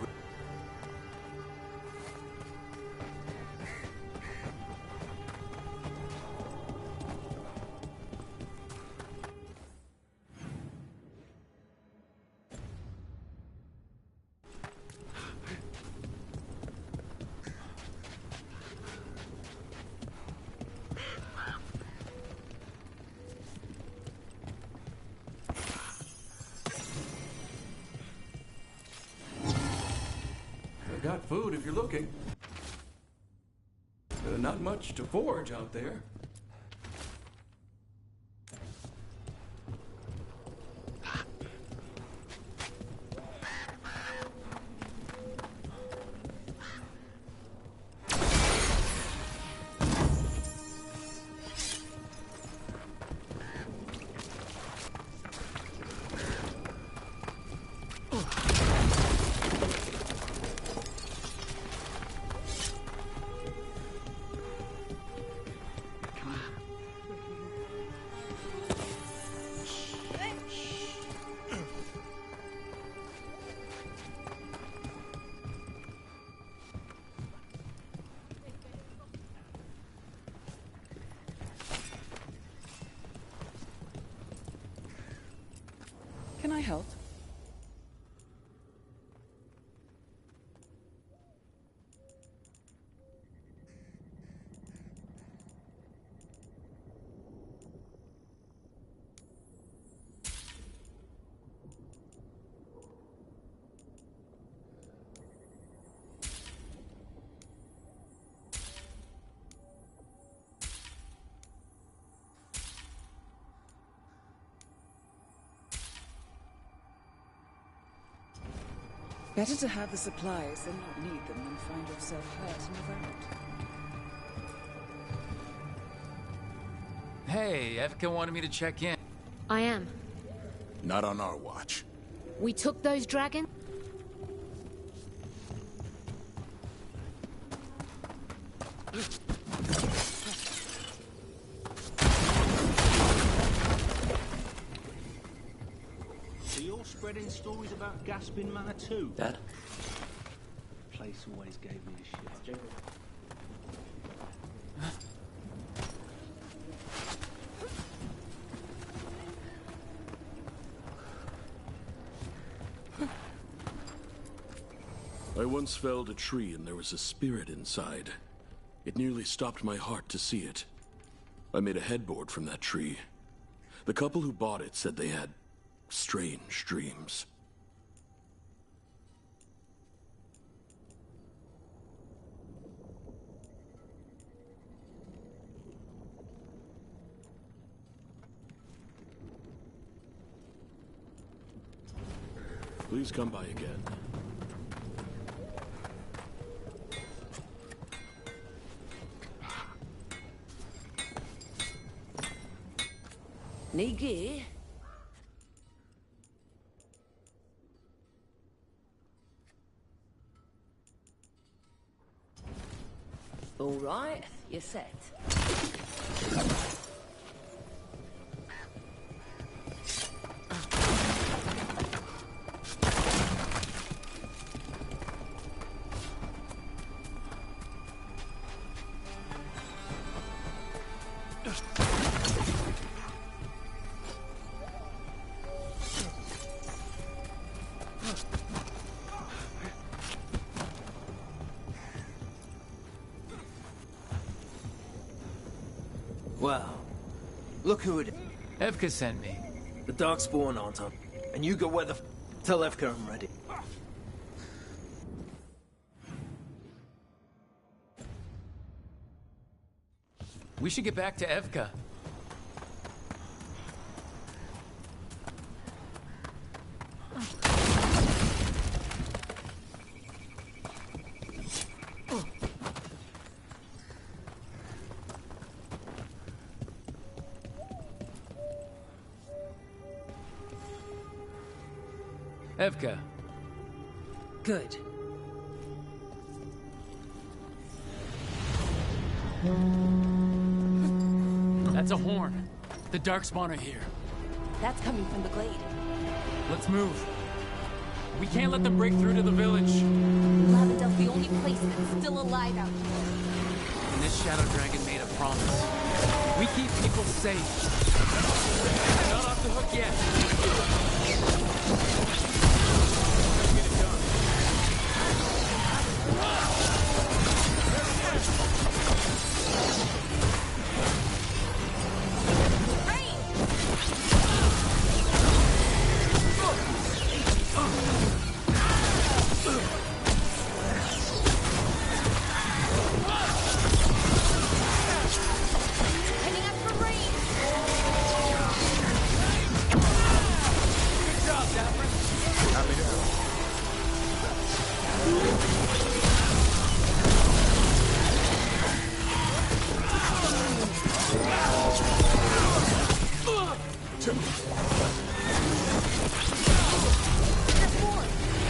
Got food if you're looking. Not much to forage out there. Can I help? Better to have the supplies than not need them than find yourself hurt and without. Hey, Evka wanted me to check in. I am. Not on our watch. We took those dragons? So you're spreading stories about gasping mana too? Dad? The place always gave me the shit. I once felled a tree and there was a spirit inside. It nearly stopped my heart to see it. I made a headboard from that tree. The couple who bought it said they had strange dreams. Please come by again. Need gear? All right, you're set. Well, look who it is. Evka sent me. The Darkspawn aren't on. And you go where the tell Evka I'm ready. We should get back to Evka. Evka. Good. That's a horn. The Darkspawn are here. That's coming from the glade. Let's move. We can't let them break through to the village. Lavendel's the only place that's still alive out here. And this Shadow Dragon made a promise. We keep people safe. Not off the hook yet.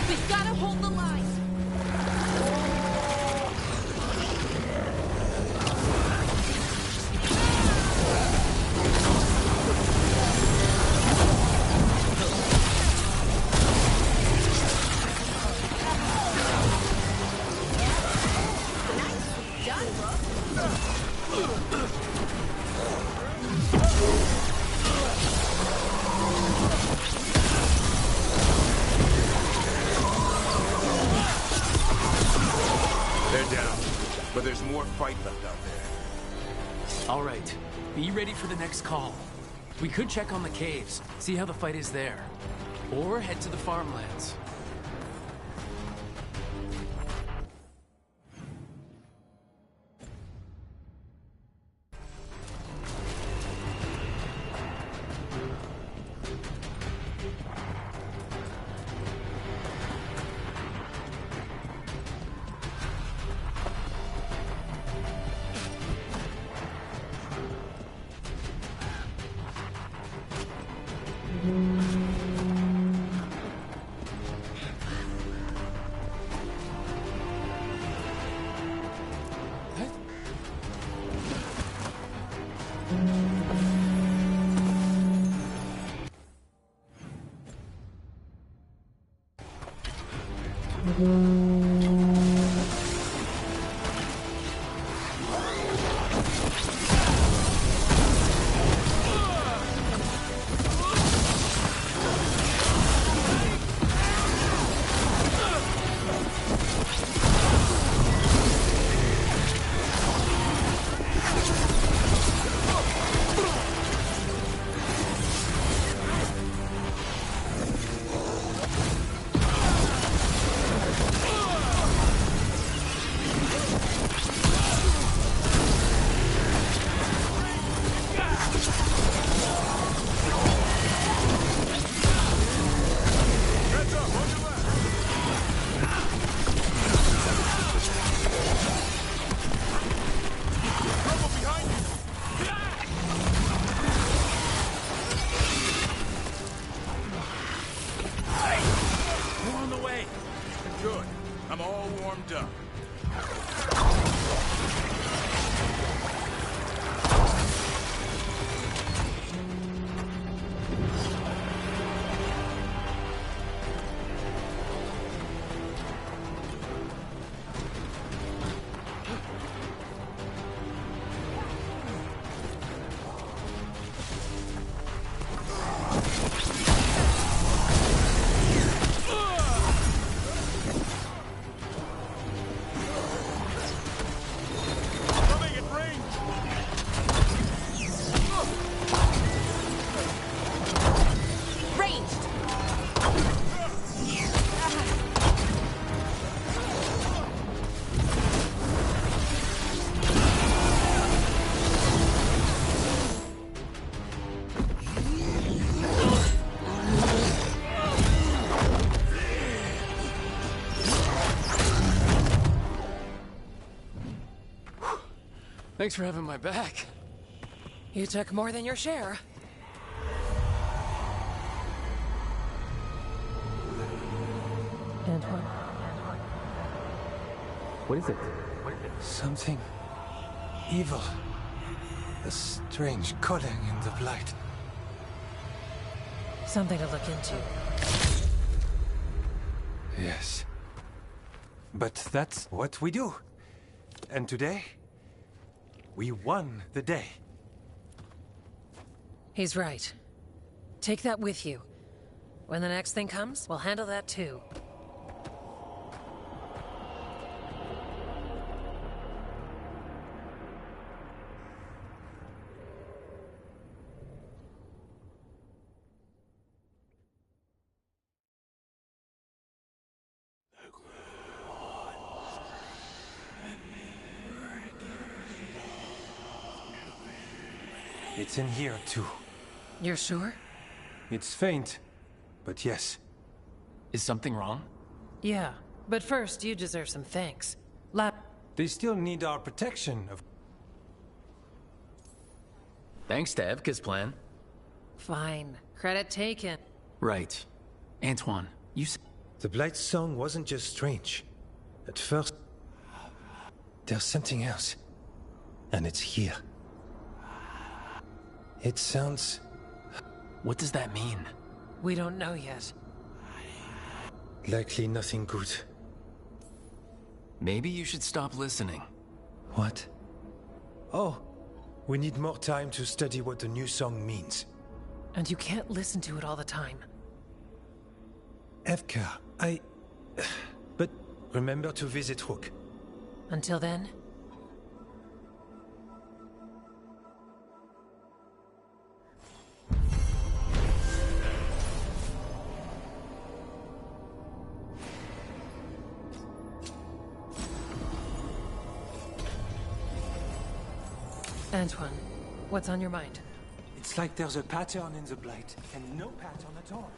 We've got to hold the line. They're down, but there's more fight left out there. All right, be ready for the next call. We could check on the caves, see how the fight is there. Or head to the farmlands. Thanks for having my back. You took more than your share. Antoine. What is it? Something evil. A strange calling in the blight. Something to look into. Yes. But that's what we do. And today, we won the day. He's right. Take that with you. When the next thing comes, we'll handle that too. It's in here, too. You're sure? It's faint, but yes. Is something wrong? Yeah, but first, you deserve some thanks. They still need our protection of... Thanks to Evka's plan. Fine. Credit taken. Right. Antoine, you said... The Blight's song wasn't just strange. At first... There's something else. And it's here. It sounds... What does that mean? We don't know yet. Likely nothing good. Maybe you should stop listening. What? Oh, we need more time to study what the new song means. And you can't listen to it all the time. Evka, But remember to visit Rook. Until then... Antoine, what's on your mind? It's like there's a pattern in the Blight, and no pattern at all.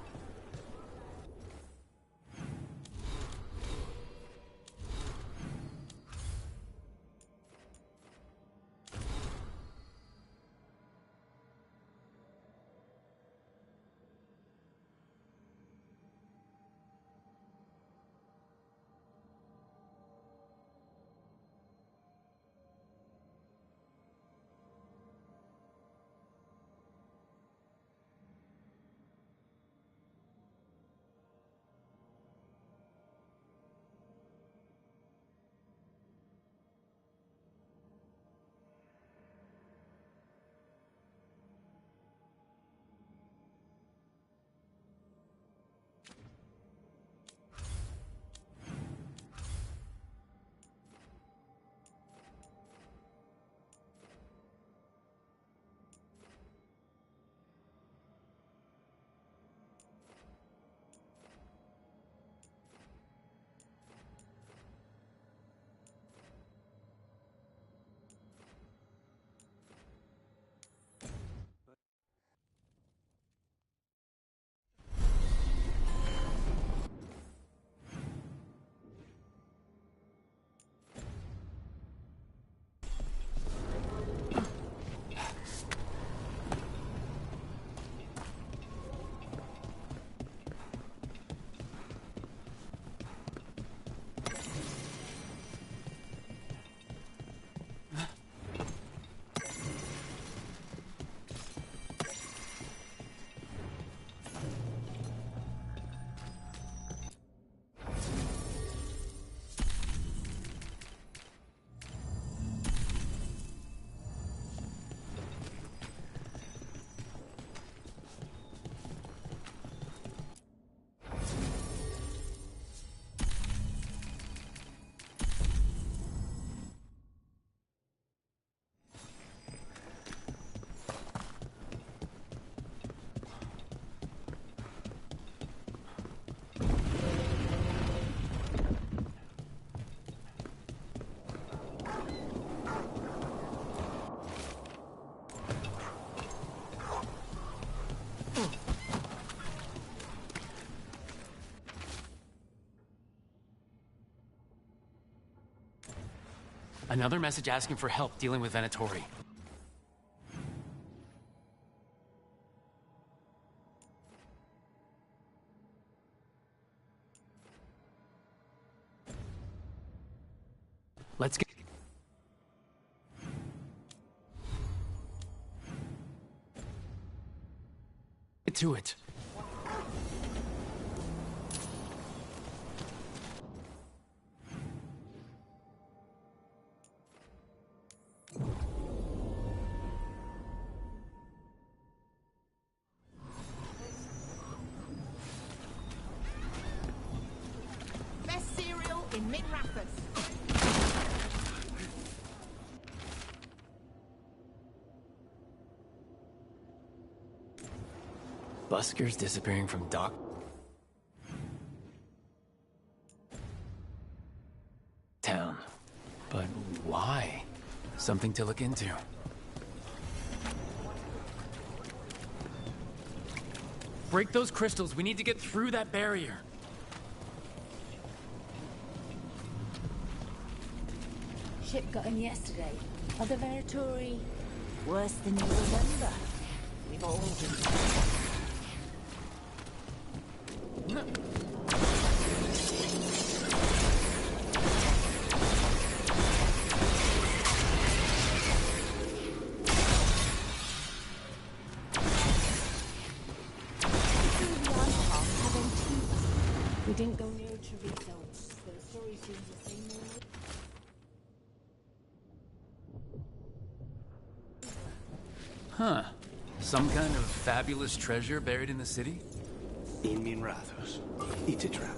Another message asking for help dealing with Venatori. Let's get to it. Best cereal in Mid-Rathas. Buskers disappearing from dock. Town. But why? Something to look into. Break those crystals. We need to get through that barrier. Ship got in yesterday. Are the Venatori worse than you remember? We've all been... We didn't go near Chorizo, but the story seems the same. Huh. Some kind of fabulous treasure buried in the city? In Minrathos. It's a trap.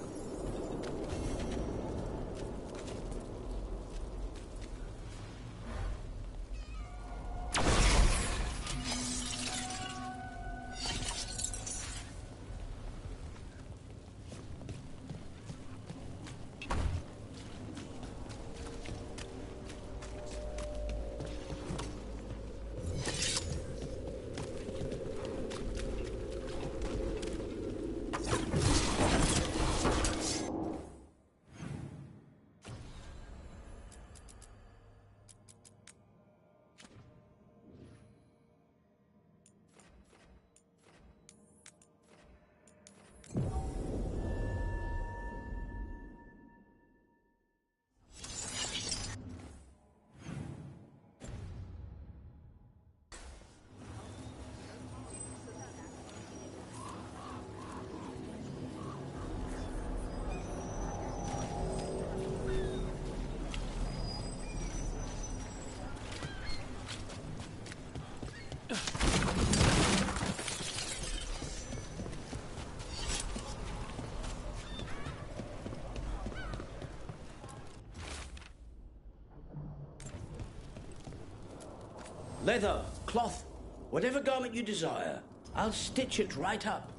Leather, cloth, whatever garment you desire. I'll stitch it right up.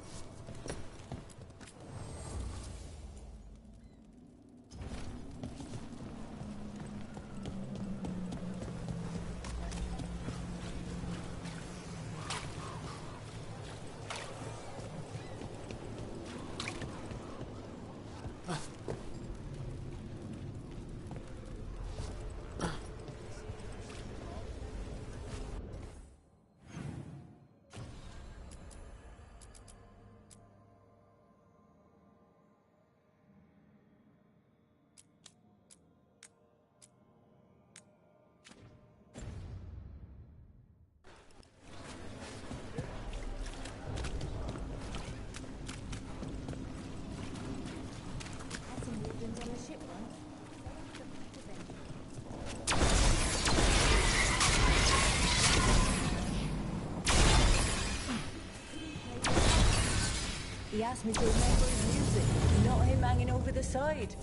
He asked me to remember his music, not him hanging over the side.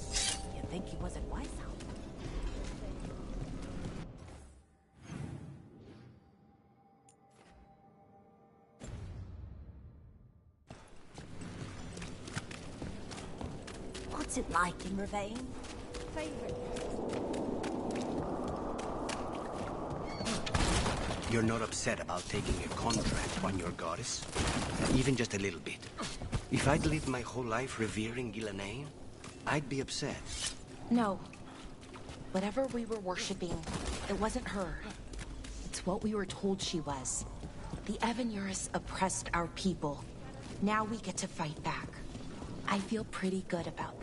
You'd think he was at White's house. What's it like in Ravine? You're not upset about taking a contract on your goddess? Even just a little bit. If I'd lived my whole life revering Gillenane, I'd be upset. No. Whatever we were worshipping, it wasn't her. It's what we were told she was. The Evanuris oppressed our people. Now we get to fight back. I feel pretty good about